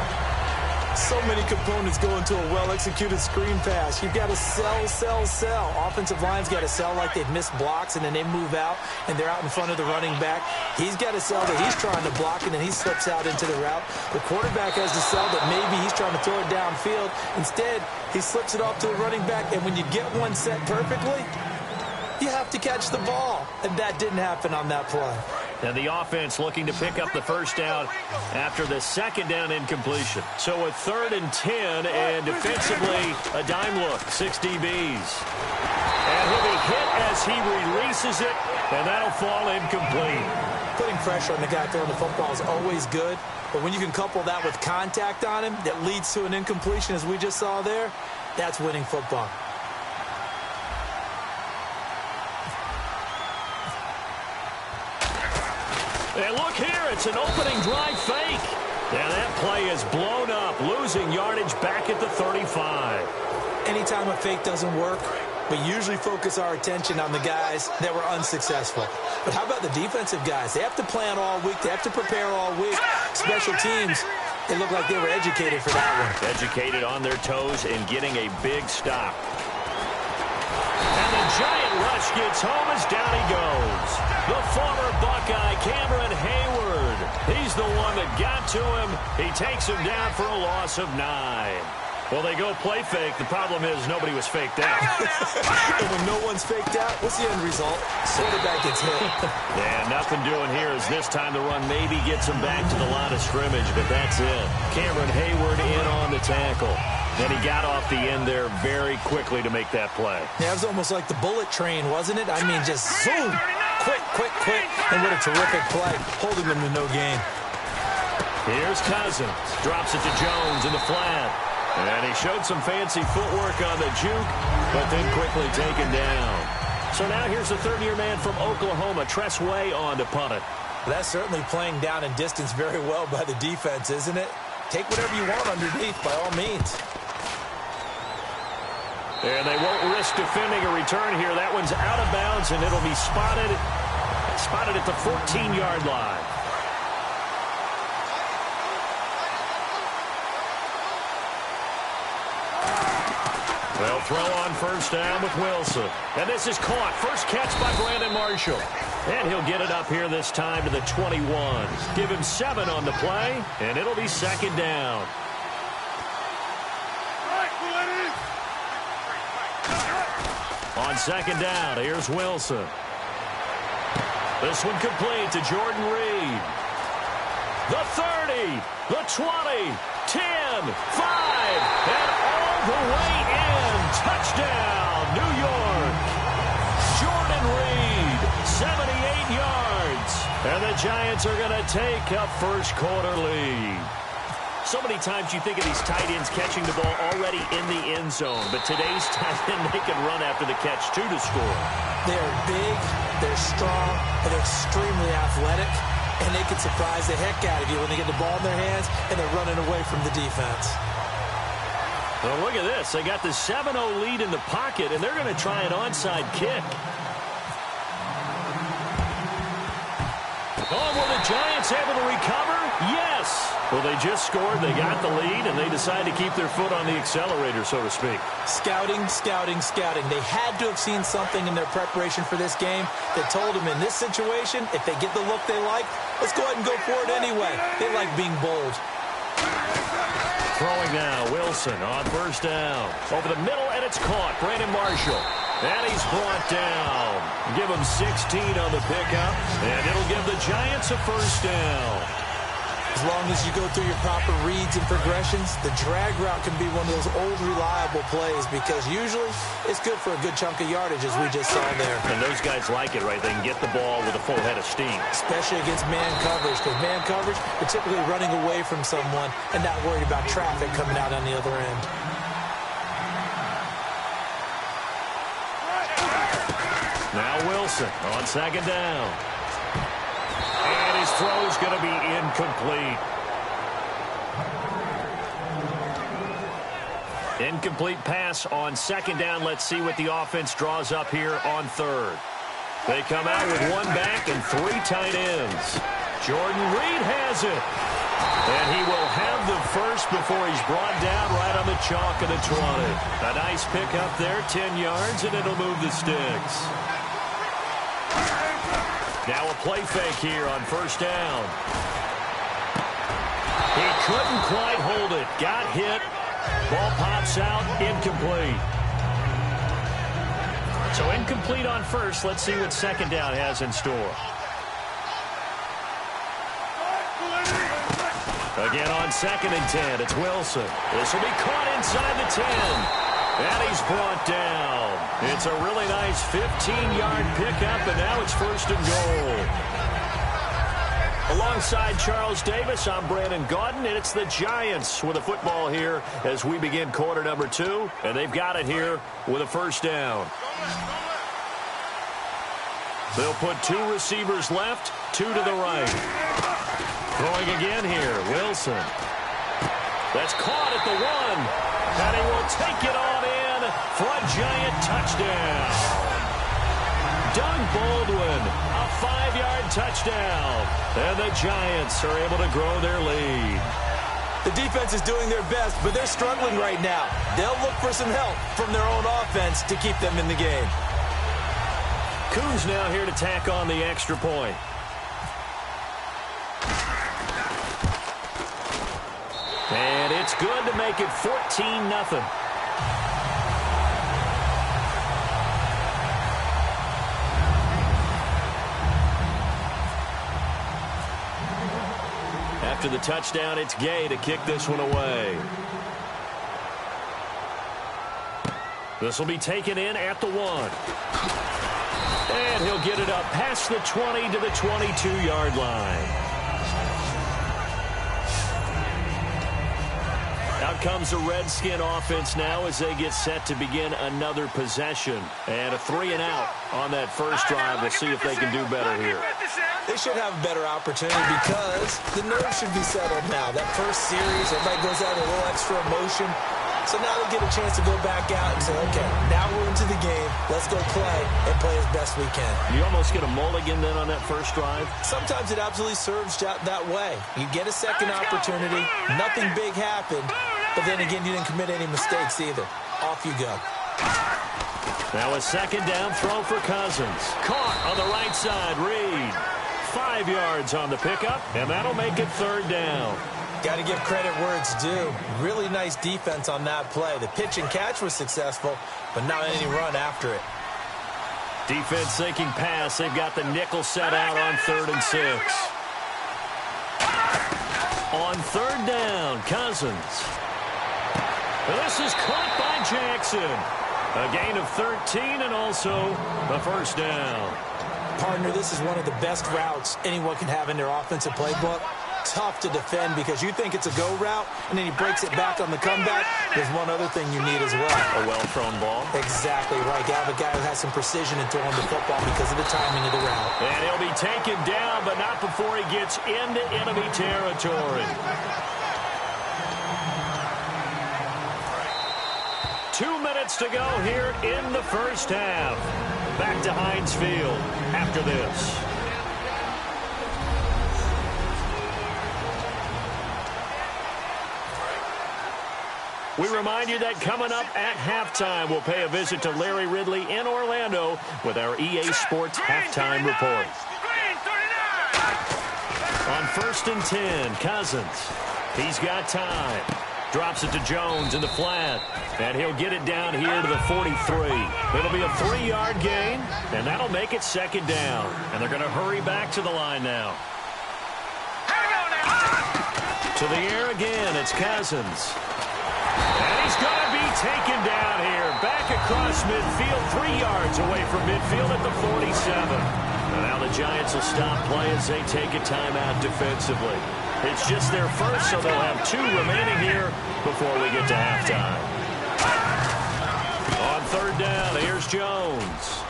Speaker 2: So many components go into a well-executed screen pass. You've got to sell. Offensive line's got to sell like they've missed blocks, and then they move out, and they're out in front of the running back. He's got to sell that he's trying to block, and then he slips out into the route. The quarterback has to sell that maybe he's trying to throw it downfield. Instead, he slips it off to the running back, and when you get one set perfectly, you have to catch the ball. And that didn't happen on that play.
Speaker 1: And the offense looking to pick up the first down after the second down incompletion. So a 3rd and 10, and defensively, a dime look, 6 DBs. And he'll be hit as he releases it, and that'll fall incomplete.
Speaker 2: Putting pressure on the guy throwing the football is always good, but when you can couple that with contact on him that leads to an incompletion, as we just saw there, that's winning football.
Speaker 1: And look here, it's an opening drive fake. And that play is blown up, losing yardage back at the 35.
Speaker 2: Anytime a fake doesn't work, we usually focus our attention on the guys that were unsuccessful. But how about the defensive guys? They have to plan all week. They have to prepare all week. Special teams, they look like they were educated for that one.
Speaker 1: Educated on their toes and getting a big stop. And the giant rush gets home as down he goes. The former Buckeye, Cameron Hayward. He's the one that got to him. He takes him down for a loss of 9. Well, they go play fake. The problem is nobody was faked out.
Speaker 2: And when no one's faked out, what's the end result? Quarterback gets hit.
Speaker 1: Yeah, nothing doing here as this time the run maybe gets him back to the line of scrimmage, but that's it. Cameron Hayward in on the tackle. And he got off the end there very quickly to make that play.
Speaker 2: Yeah, it was almost like the bullet train, wasn't it? I mean, just zoom. Quick. And what a terrific play, holding them to no gain.
Speaker 1: Here's Cousins. Drops it to Jones in the flat. And he showed some fancy footwork on the juke, but then quickly taken down. So now here's the third-year man from Oklahoma, Tress Way, on to punt it.
Speaker 2: That's certainly playing down and distance very well by the defense, isn't it? Take whatever you want underneath, by all means.
Speaker 1: And they won't risk defending a return here. That one's out of bounds, and it'll be spotted at the 14-yard line. They'll throw on first down with Wilson. And this is caught. First catch by Brandon Marshall. And he'll get it up here this time to the 21. Give him 7 on the play, and it'll be second down. On second down, here's Wilson. This one complete to Jordan Reed. The 30, the 20, 10, 5, and all the way in. Touchdown, New York. Jordan Reed, 78 yards. And the Giants are going to take a first quarter lead. So many times you think of these tight ends catching the ball already in the end zone, but today's tight end, they can run after the catch, too, to score.
Speaker 2: They're big, they're strong, and they're extremely athletic, and they can surprise the heck out of you when they get the ball in their hands and they're running away from the defense.
Speaker 1: Well, look at this. They got the 7-0 lead in the pocket, and they're going to try an onside kick. Oh, were the Giants able to recover? Yes. Well, they just scored, they got the lead, and they decided to keep their foot on the accelerator, so to speak.
Speaker 2: Scouting, scouting, scouting. They had to have seen something in their preparation for this game that told them in this situation, if they get the look they like, let's go ahead and go for it anyway. They like being bold.
Speaker 1: Throwing now, Wilson on first down. Over the middle, and it's caught. Brandon Marshall. And he's brought down. Give him 16 on the pickup, and it'll give the Giants a first down.
Speaker 2: As long as you go through your proper reads and progressions, the drag route can be one of those old reliable plays because usually it's good for a good chunk of yardage, as we just saw there.
Speaker 1: And those guys like it, right? They can get the ball with a full head of steam.
Speaker 2: Especially against man coverage, because man coverage, they're typically running away from someone and not worried about traffic coming out on the other end.
Speaker 1: Now Wilson on second down. And his throw is going to be incomplete. Incomplete pass on second down. Let's see what the offense draws up here on third. They come out with one back and three tight ends. Jordan Reed has it. And he will have the first before he's brought down right on the chalk of the 20. A nice pickup there, 10 yards, and it'll move the sticks. Now a play fake here on first down. He couldn't quite hold it. Got hit. Ball pops out. Incomplete. So incomplete on first. Let's see what second down has in store. Again on second and 10. It's Wilson. This will be caught inside the 10. And he's brought down. It's a really nice 15-yard pickup, and now it's first and goal. Alongside Charles Davis, I'm Brandon Gaudin, and it's the Giants with a football here as we begin quarter number 2, and they've got it here with a first down. They'll put two receivers left, two to the right. Throwing again here, Wilson. That's caught at the 1. And he will take it on in for a Giant touchdown. Doug Baldwin, a 5-yard touchdown. And the Giants are able to grow their lead.
Speaker 2: The defense is doing their best, but they're struggling right now. They'll look for some help from their own offense to keep them in the game.
Speaker 1: Coons now here to tack on the extra point. And it's good to make it 14-0. After the touchdown, it's Gay to kick this one away. This will be taken in at the 1. And he'll get it up past the 20 to the 22-yard line. Out comes the Redskin offense now as they get set to begin another possession. And a 3-and-out on that first drive. We'll see if they can do better here.
Speaker 2: They should have a better opportunity because the nerves should be settled now. That first series, everybody goes out with a little extra emotion. So now they get a chance to go back out and say, okay, now we're into the game. Let's go play and play as best we can.
Speaker 1: You almost get a mulligan then on that first drive?
Speaker 2: Sometimes it absolutely serves that way. You get a second opportunity. Nothing big happened. But then again, you didn't commit any mistakes either. Off you go.
Speaker 1: Now a second down throw for Cousins. Caught on the right side, Reed. 5 yards on the pickup, and that'll make it third down.
Speaker 2: Got to give credit where it's due. Really nice defense on that play. The pitch and catch was successful, but not any run after it.
Speaker 1: Defense thinking pass. They've got the nickel set out on 3rd and 6. On 3rd down, Cousins. This is caught by Jackson. A gain of 13 and also a first down.
Speaker 2: Partner, this is one of the best routes anyone can have in their offensive playbook. Tough to defend because you think it's a go route, and then he breaks it back on the comeback. There's one other thing you need as well.
Speaker 1: A well-thrown ball.
Speaker 2: Exactly right. You have a guy who has some precision in throwing the football because of the timing of the route.
Speaker 1: And he'll be taken down, but not before he gets into enemy territory. 2 minutes to go here in the first half. Back to Heinz Field after this. We remind you that coming up at halftime, we'll pay a visit to Larry Ridley in Orlando with our EA Sports Halftime Report. On 1st and 10, Cousins. He's got time. Drops it to Jones in the flat. And he'll get it down here to the 43. It'll be a 3-yard gain, and that'll make it 2nd down. And they're going to hurry back to the line now. To the air again, it's Cousins. And he's going to be taken down here. Back across midfield, 3 yards away from midfield at the 47. And now the Giants will stop play as they take a timeout defensively. It's just their first, so they'll have 2 remaining here before we get to halftime. On 3rd down, here's Jones.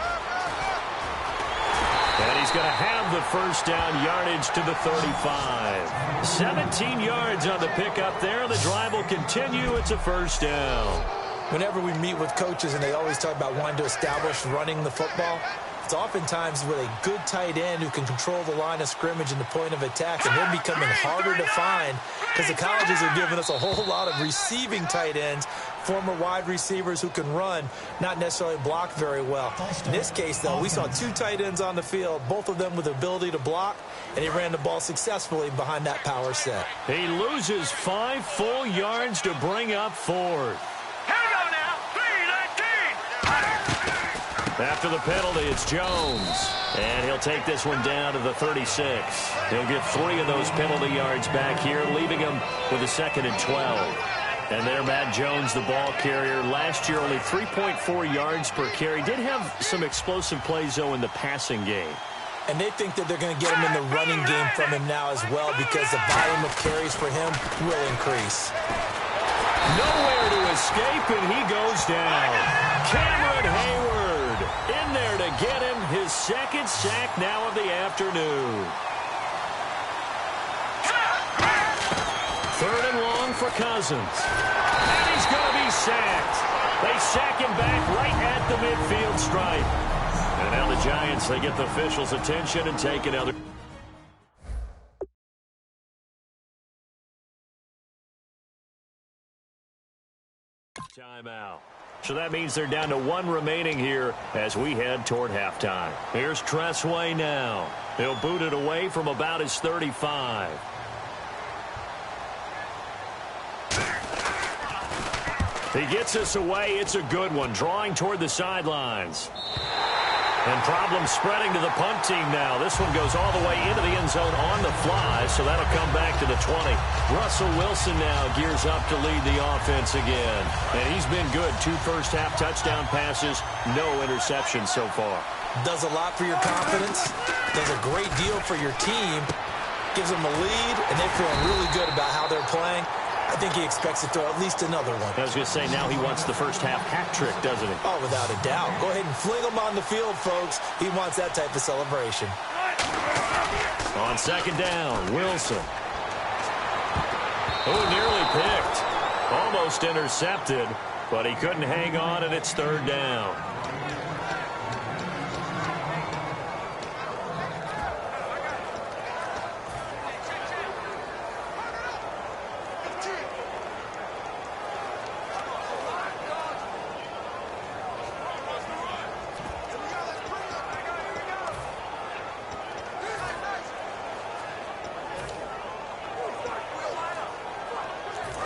Speaker 1: And he's going to have the 1st down, yardage to the 35. 17 yards on the pickup there. The drive will continue. It's a 1st down.
Speaker 2: Whenever we meet with coaches and they always talk about wanting to establish running the football, it's oftentimes with a good tight end who can control the line of scrimmage and the point of attack, and they're becoming harder to find because the colleges are giving us a whole lot of receiving tight ends, former wide receivers who can run, not necessarily block very well. In this case, though, we saw 2 tight ends on the field, both of them with the ability to block, and he ran the ball successfully behind that power set.
Speaker 1: He loses 5 full yards to bring up 4th. After the penalty, it's Jones. And he'll take this one down to the 36. He'll get 3 of those penalty yards back here, leaving him with a 2nd and 12. And there, Matt Jones, the ball carrier. Last year, only 3.4 yards per carry. Did have some explosive plays, though, in the passing game.
Speaker 2: And they think that they're going to get him in the running game from him now as well because the volume of carries for him will increase.
Speaker 1: Nowhere to escape, and he goes down. Cameron Hayward in there to get him his 2nd sack now of the afternoon. 3rd and long for Cousins. And he's going to be sacked. They sack him back right at the midfield stripe. And now the Giants, they get the officials' attention and take another. Timeout. So that means they're down to 1 remaining here as we head toward halftime. Here's Tressway now. He'll boot it away from about his 35. He gets us away. It's a good one. Drawing toward the sidelines. And problems spreading to the punt team now. This one goes all the way into the end zone on the fly, so that'll come back to the 20. Russell Wilson now gears up to lead the offense again. And he's been good. 2 first-half touchdown passes, no interceptions so far.
Speaker 2: Does a lot for your confidence, does a great deal for your team, gives them a lead, and they're feeling really good about how they're playing. I think he expects to throw at least another one.
Speaker 1: I was going to say, now he wants the first-half hat trick, doesn't he?
Speaker 2: Oh, without a doubt. Go ahead and fling him on the field, folks. He wants that type of celebration.
Speaker 1: On 2nd down, Wilson. Oh, nearly picked. Almost intercepted, but he couldn't hang on, and it's 3rd down.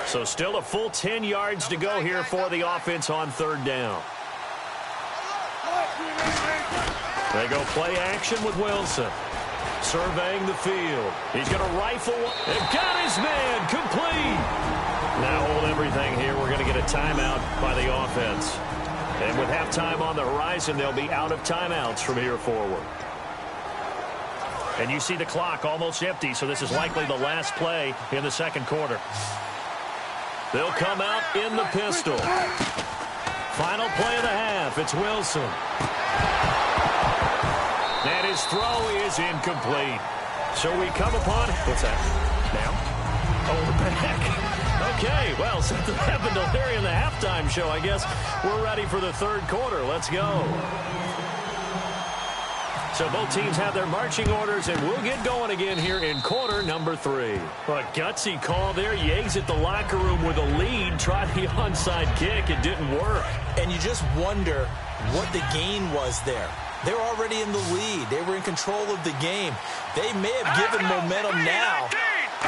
Speaker 1: So still a full 10 yards to go here for the offense on 3rd down. They go play action with Wilson. Surveying the field. He's going to rifle one. And got his man complete. Now hold everything here. We're going to get a timeout by the offense. And with halftime on the horizon, they'll be out of timeouts from here forward. And you see the clock almost empty, so this is likely the last play in the 2nd quarter. They'll come out in the pistol. Final play of the half. It's Wilson. And his throw is incomplete. So we come upon... What's that? Now? Oh, the back. Okay, well, something happened to Larry in the halftime show, I guess. We're ready for the 3rd quarter. Let's go. So both teams have their marching orders, and we'll get going again here in quarter number 3. A gutsy call there. You exit the locker room with a lead. Try the onside kick. It didn't work.
Speaker 2: And you just wonder what the gain was there. They were already in the lead. They were in control of the game. They may have given momentum now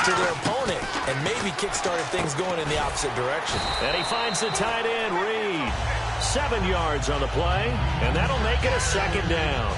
Speaker 2: to their opponent and maybe kick-started things going in the opposite direction.
Speaker 1: And he finds the tight end, Reed. 7 yards on the play, and that'll make it a second down.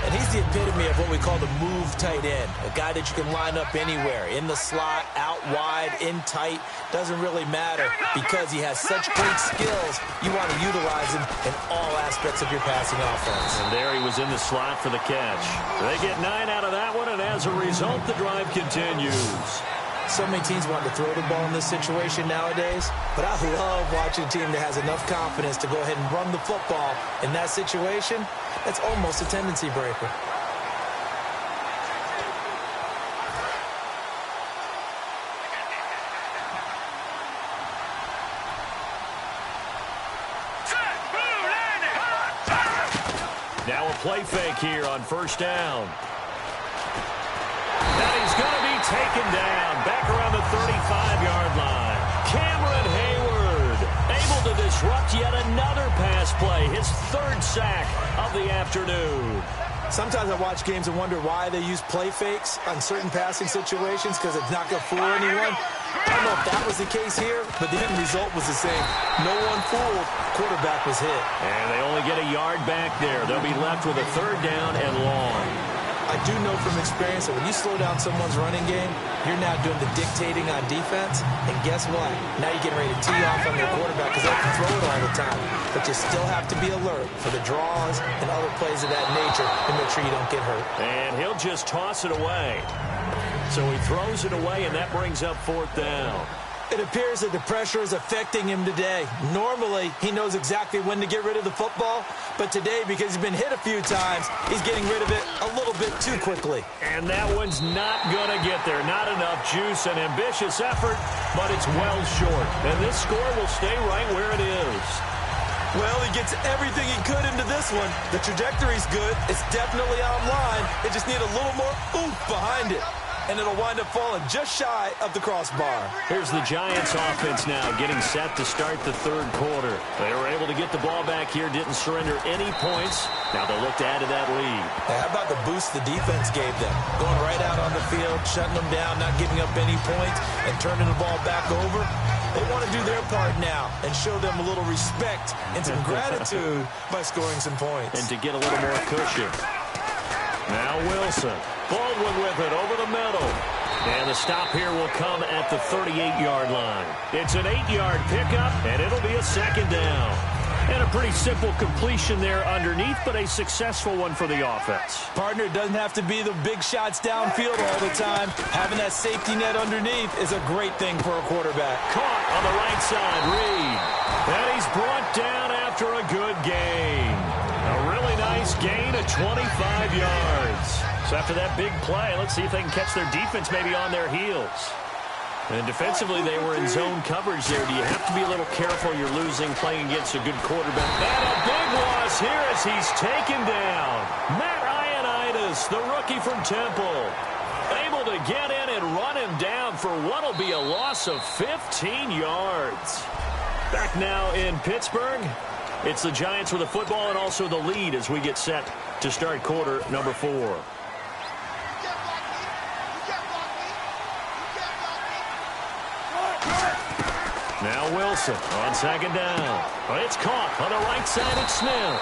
Speaker 2: And he's the epitome of what we call the move tight end, a guy that you can line up anywhere, in the slot, out wide, in tight, doesn't really matter because he has such great skills. You want to utilize him in all aspects of your passing offense.
Speaker 1: And there he was in the slot for the catch. They get 9 out of that one, and as a result, the drive continues.
Speaker 2: So many teams want to throw the ball in this situation nowadays, but I love watching a team that has enough confidence to go ahead and run the football in that situation. That's almost a tendency breaker.
Speaker 1: Now a play fake here on first down. And he's going to be taken down back around the 35-yard line. Cameron Hayward able to disrupt yet another pass play, his 3rd sack of the afternoon.
Speaker 2: Sometimes I watch games and wonder why they use play fakes on certain passing situations because it's not going to fool anyone. I don't know if that was the case here, but the end result was the same. No one fooled. Quarterback was hit.
Speaker 1: And they only get a yard back there. They'll be left with a 3rd down and long.
Speaker 2: I do know from experience that when you slow down someone's running game, you're now doing the dictating on defense. And guess what? Now you're getting ready to tee off on their quarterback because they can throw it all the time. But you still have to be alert for the draws and other plays of that nature to make sure you don't get hurt.
Speaker 1: And he'll just toss it away. So he throws it away, and that brings up 4th down.
Speaker 2: It appears that the pressure is affecting him today. Normally, he knows exactly when to get rid of the football, but today, because he's been hit a few times, he's getting rid of it a little bit too quickly.
Speaker 1: And that one's not going to get there. Not enough juice, an ambitious effort, but it's well short. And this score will stay right where it is.
Speaker 2: Well, he gets everything he could into this one. The trajectory's good. It's definitely online. It just needs a little more oomph behind it. And it'll wind up falling just shy of the crossbar.
Speaker 1: Here's the Giants offense now getting set to start the 3rd quarter. They were able to get the ball back here, didn't surrender any points. Now they'll look to add to that lead.
Speaker 2: Hey, how about the boost the defense gave them? Going right out on the field, shutting them down, not giving up any points, and turning the ball back over. They want to do their part now and show them a little respect and some gratitude by scoring some points.
Speaker 1: And to get a little more cushion. Now Wilson. Baldwin with it over the middle. And the stop here will come at the 38-yard line. It's an 8-yard pickup, and it'll be a 2nd down. And a pretty simple completion there underneath, but a successful one for the offense.
Speaker 2: Partner, it doesn't have to be the big shots downfield all the time. Having that safety net underneath is a great thing for a quarterback.
Speaker 1: Caught on the right side, Reed. And he's brought down after a good gain. A really nice gain of 25 yards. So after that big play, let's see if they can catch their defense maybe on their heels. And defensively, they were in zone coverage there. Do you have to be a little careful? You're losing playing against a good quarterback. And a big loss here as he's taken down. Matt Ioannidis, the rookie from Temple, able to get in and run him down for what will be a loss of 15 yards. Back now in Pittsburgh. It's the Giants with the football and also the lead as we get set to start quarter number 4. Now Wilson on 2nd down. But it's caught on the right side at Smith.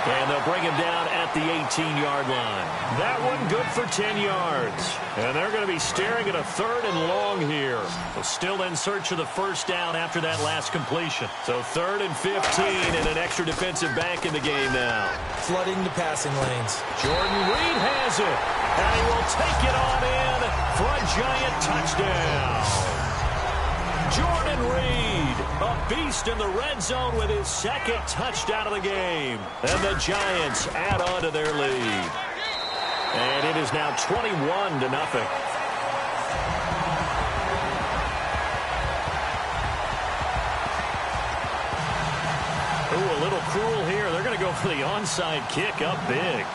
Speaker 1: And they'll bring him down at the 18-yard line. That one good for 10 yards. And they're going to be staring at a 3rd and long here. So still in search of the 1st down after that last completion. So 3rd and 15 and an extra defensive back in the game now.
Speaker 2: Flooding the passing lanes.
Speaker 1: Jordan Reed has it. And he will take it on in for a Giant touchdown. Jordan Reed, a beast in the red zone with his 2nd touchdown of the game. And the Giants add on to their lead. And it is now 21-0. Ooh, a little cruel here. They're going to go for the onside kick up big.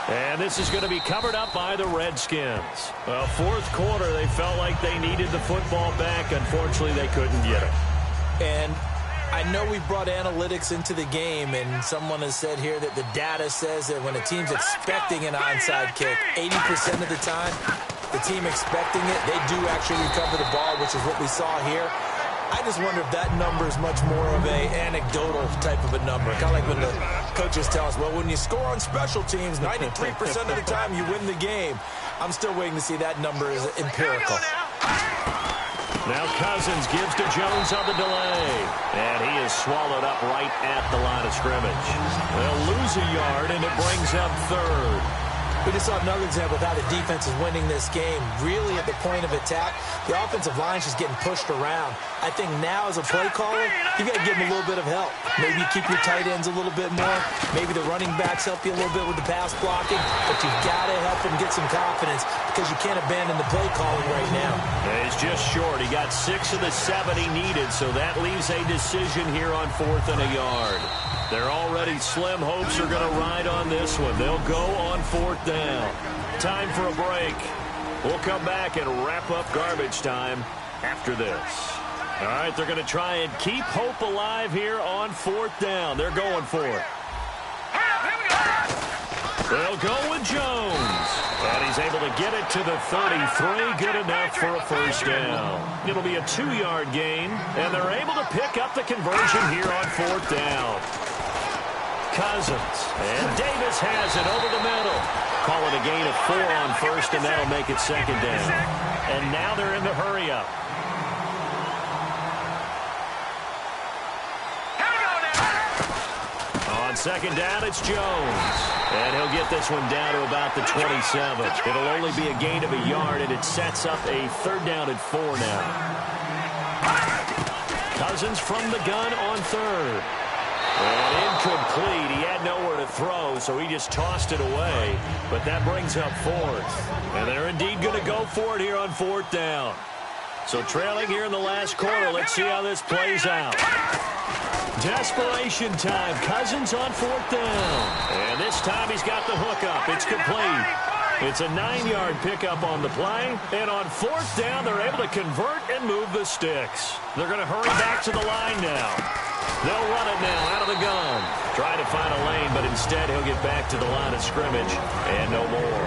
Speaker 1: And this is going to be covered up by the Redskins. Well, fourth quarter, they felt like they needed the football back. Unfortunately, they couldn't get it.
Speaker 2: And I know we brought analytics into the game, and someone has said here that the data says that when a team's expecting an onside kick, 80% of the time, the team expecting it, they do actually recover the ball, which is what we saw here. I just wonder if that number is much more of a anecdotal type of a number. Kind of like when the coaches tell us, well, when you score on special teams, 93% of the time you win the game. I'm still waiting to see that number is empirical.
Speaker 1: Now Cousins gives to Jones on the delay. And he is swallowed up right at the line of scrimmage. They'll lose a yard, and it brings up third.
Speaker 2: We just saw another example of how the defense is winning this game. Really at the point of attack, the offensive line's just getting pushed around. I think now as a play caller, you got to give them a little bit of help. Maybe keep your tight ends a little bit more. Maybe the running backs help you a little bit with the pass blocking. But you've got to help them get some confidence because you can't abandon the play calling right now.
Speaker 1: He's just short. He got 6 of the 7 he needed, so that leaves a decision here on 4th and a yard. Their already slim hopes are going to ride on this one. They'll go on 4th down. Time for a break. We'll come back and wrap up garbage time after this. All right, they're going to try and keep hope alive here on 4th down. They're going for it. They'll go with Jones. And he's able to get it to the 33. Good enough for a first down. It'll be a 2-yard gain, and they're able to pick up the conversion here on 4th down. Cousins, and Davis has it over the middle. Call it a gain of 4 on first, and that'll make it 2nd down. And now they're in the hurry-up. On 2nd down, it's Jones. And he'll get this one down to about the 27. It'll only be a gain of a yard, and it sets up a 3rd down at 4 now. Cousins from the gun on 3rd. And incomplete. He had nowhere to throw, so he just tossed it away. But that brings up 4th. And they're indeed going to go for it here on 4th down. So trailing here in the last quarter. Let's see how this plays out. Desperation time. Cousins on 4th down. And this time he's got the hook up. It's complete. It's a 9-yard pickup on the play. And on 4th down, they're able to convert and move the sticks. They're going to hurry back to the line now. They'll run it now out of the gun. Try to find a lane, but instead he'll get back to the line of scrimmage and no more.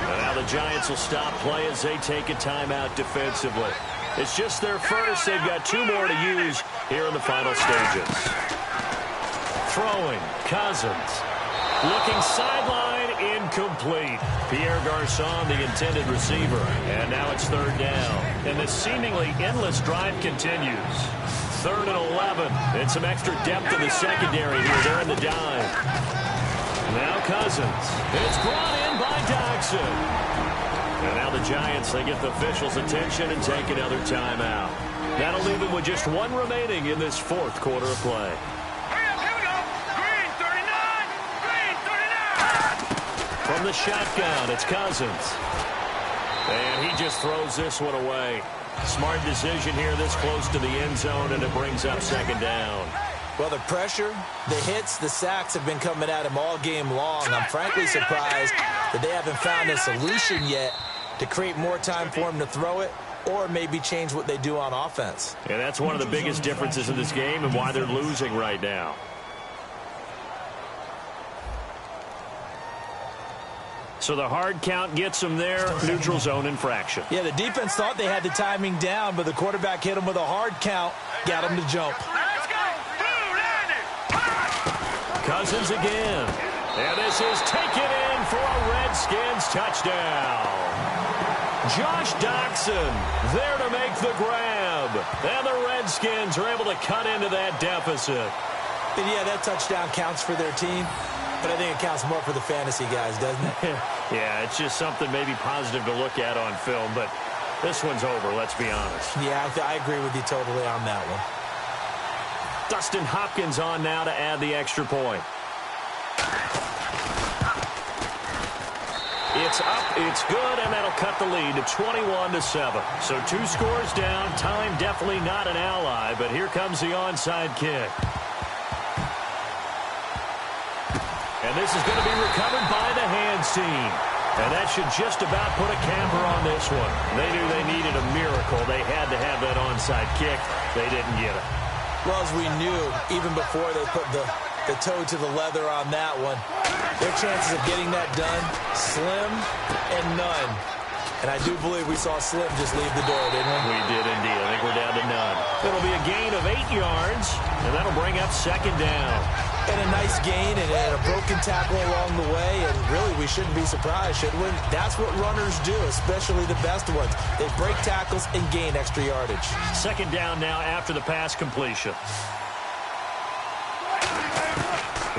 Speaker 1: And now the Giants will stop play as they take a timeout defensively. It's just their first. They've got 2 more to use here in the final stages. Throwing, Cousins. Looking sideline, incomplete. Pierre Garçon, the intended receiver. And now it's 3rd down. And this seemingly endless drive continues. 3rd and 11. And some extra depth in the secondary here. They're in the dime. Now Cousins. It's brought in by Dodson. And now the Giants, they get the officials' attention and take another timeout. That'll leave them with just 1 remaining in this 4th quarter of play.
Speaker 7: Here we go. Green 39. Green 39.
Speaker 1: From the shotgun, it's Cousins. And he just throws this one away. Smart decision here this close to the end zone, and it brings up 2nd down.
Speaker 2: Well, the pressure, the hits, the sacks have been coming at him all game long. I'm frankly surprised that they haven't found a solution yet to create more time for him to throw it or maybe change what they do on offense.
Speaker 1: And that's one of the biggest differences in this game and why they're losing right now. So the hard count gets them there, neutral zone infraction.
Speaker 2: Yeah, the defense thought they had the timing down, but the quarterback hit him with a hard count, got him to jump.
Speaker 7: Let's go.
Speaker 1: Cousins again. And this is taken in for a Redskins touchdown. Josh Doctson there to make the grab. And the Redskins are able to cut into that deficit.
Speaker 2: And yeah, that touchdown counts for their team, but I think it counts more for the fantasy guys, doesn't it?
Speaker 1: Yeah, it's just something maybe positive to look at on film, but this one's over, let's be honest.
Speaker 2: Yeah, I agree with you totally on that one.
Speaker 1: Dustin Hopkins on now to add the extra point. It's up, it's good, and that'll cut the lead to 21-7. So 2 scores down. Time definitely not an ally, but here comes the onside kick. And And this is going to be recovered by the hands team. And that should just about put a capper on this one. They knew they needed a miracle. They had to have that onside kick. They didn't get it.
Speaker 2: Well, as we knew, even before they put the toe to the leather on that one, their chances of getting that done, slim and none. And I do believe we saw Slim just leave the door, didn't we?
Speaker 1: We did indeed. I think we're down to none. It'll be a gain of 8 yards, and that'll bring up second down.
Speaker 2: And a nice gain and a broken tackle along the way, and really we shouldn't be surprised, should we? That's what runners do, especially the best ones. They break tackles and gain extra yardage.
Speaker 1: Second down now after the pass completion.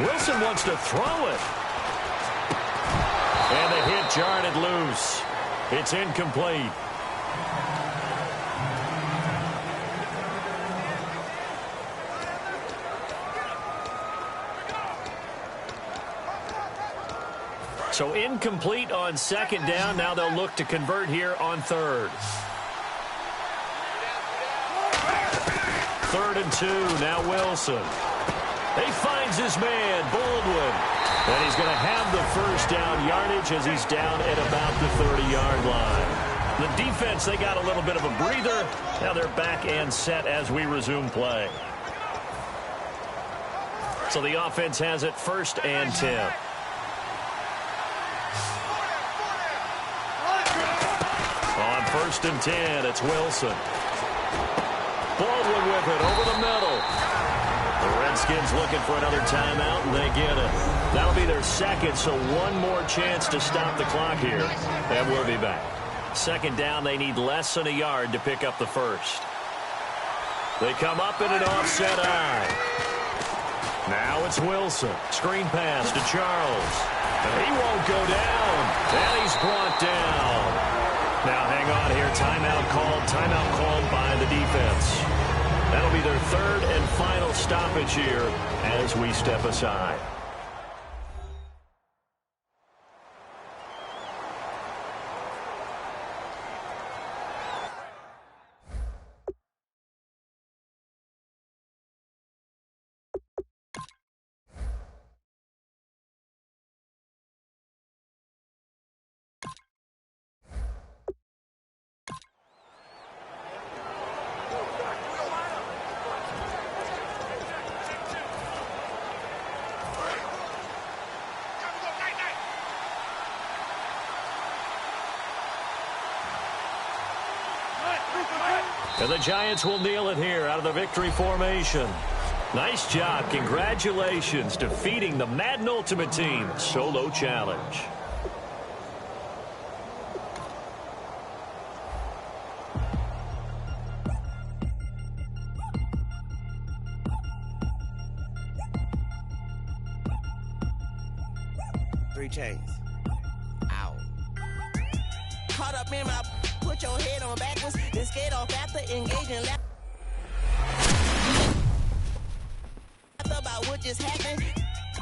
Speaker 1: Wilson wants to throw it. And the hit jarred it loose. It's incomplete. So incomplete on second down. Now they'll look to convert here on third. 3rd and 2. Now Wilson. He finds his man, Baldwin. And he's going to have the first down yardage as he's down at about the 30-yard line. The defense, they got a little bit of a breather. Now they're back and set as we resume play. So the offense has it 1st and 10. On 1st and 10, it's Wilson. Baldwin with it over the middle. The Redskins looking for another timeout, and they get it. That'll be their second, so one more chance to stop the clock here, and we'll be back. Second down, they need less than a yard to pick up the first. They come up in an offset eye. Now it's Wilson. Screen pass to Charles. And he won't go down. And he's brought down. Now hang on here. Timeout called by the defense. That'll be their 3rd and final stoppage here as we step aside. And the Giants will kneel it here out of the victory formation. Nice job. Congratulations defeating the Madden Ultimate Team solo challenge.
Speaker 10: Three chains. Ow. Caught up in my... Put your head on backwards, then skate off after engaging about what just happened.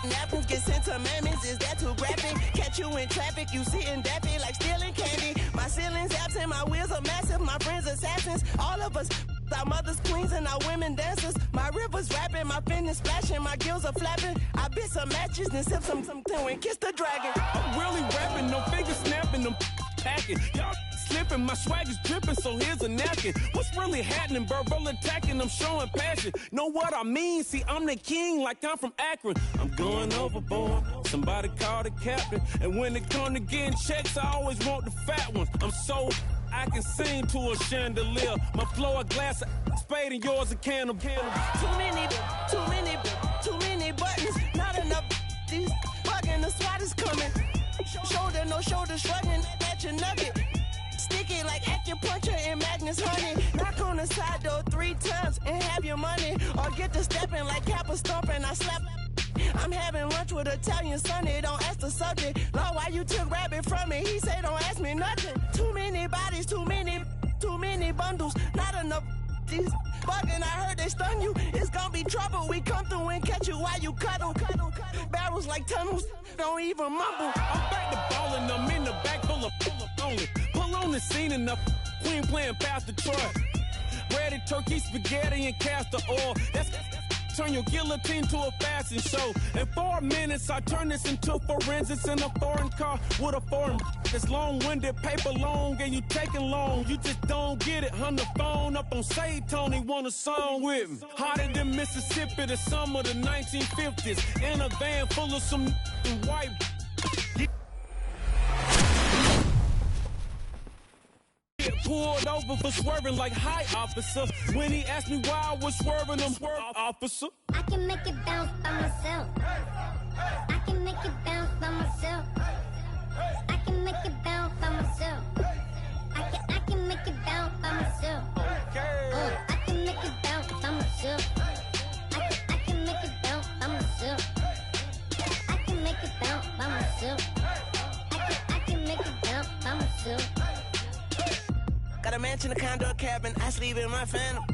Speaker 10: Napkins get sent to mammies, is that too graphic? Catch you in traffic, you sitting dappy like stealing candy. My ceiling's absent, my wheels are massive, my friends assassins. All of us, our mothers queens and our women dancers. My rivers rapping, my fingers splashing, my gills are flapping. I bit some matches, then sip something and kiss the dragon.
Speaker 11: I'm really rapping, no fingers snapping, them packing. Y'all slipping, my swag is dripping, so here's a napkin. What's really happening? Verbal attacking, I'm showing passion. Know what I mean? See, I'm the king like I'm from Akron. I'm going overboard. Somebody call the captain. And when it come to getting checks, I always want the fat ones. I'm so I can sing to a chandelier. My flow a glass of spade and yours a can of
Speaker 10: Too many buttons. Not enough. These bugging, the SWAT is coming. Shoulder, no shoulder shrugging at your nugget. Sticky like acupuncture and Magnus honey. Knock on the side door 3 times and have your money. Or get to stepping like Kappa stomping. I slap. I'm having lunch with Italian Sonny. Don't ask the subject. Lord, why you took rabbit from me? He say don't ask me nothing. Too many bodies, too many bundles. Not enough. These bugging, I heard they stun you. It's gonna be trouble. We come through and catch you while you cuddle. Barrels like tunnels. Don't even mumble.
Speaker 11: I'm back to ballin'. I'm in the back full of only. Pull on the scene enough. Queen playing Pastor Troy. Breaded turkey, spaghetti, and castor oil. turn your guillotine to a fashion show. In 4 minutes, I turn this into forensics in a foreign car with a foreign. It's long-winded, paper long, and you taking long. You just don't get it. On the phone up on Say Tony, want a song with me. Hotter than Mississippi, the summer of the 1950s. In a van full of some white. Pulled over for swerving like hi, officer. When he asked me why I was swerving, I'm swerving, officer.
Speaker 4: I can make it bounce by myself. I can make it bounce by myself. I can make it bounce by myself. I can make it bounce by myself. I can make it bounce by myself. I can make it bounce by myself. I can make it bounce by myself. I can make it bounce by myself.
Speaker 10: Got a mansion, a condo, a cabin, I sleep in my phantom.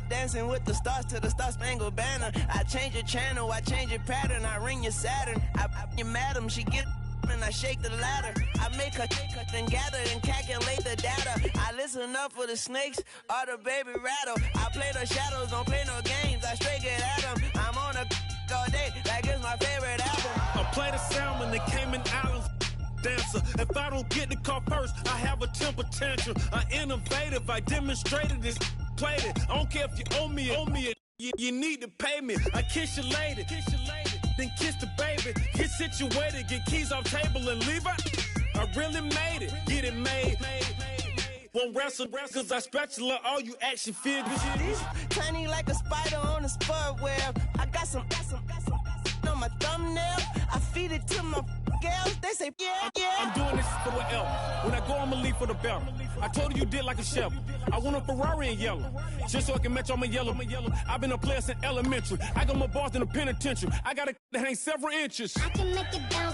Speaker 10: Dancing with the stars to the Star-Spangled Banner. I change your channel, I change your pattern, I ring your Saturn. I your madam, she get and I shake the ladder. I make her then gather and calculate the data. I listen up for the snakes or the baby rattle. I play the shadows, don't play no games, I straight get at them. I'm on a all day, like it's my favorite album.
Speaker 11: I play the salmon, the Cayman Islands. Dancer. If I don't get the car first, I have a temper tantrum. I innovative, I demonstrated this, played it. I don't care if you owe me it. You need to pay me. I kiss your lady, then kiss the baby. Get situated, get keys off table and leave her. I really made it, get it made. Won't wrestle, cause I spatula all you action figures.
Speaker 10: Tiny like a spider on a spud web. I got some on my thumbnail. I feed it to my girls. They say, yeah.
Speaker 11: I'm doing this for the L. When I go, I'ma leave for the belt. I told you did like a chef. I want a Ferrari in yellow, just so I can match all my yellow. I've been a player since elementary. I got more bars than a penitentiary. I got to hang several inches.
Speaker 4: I can make it bounce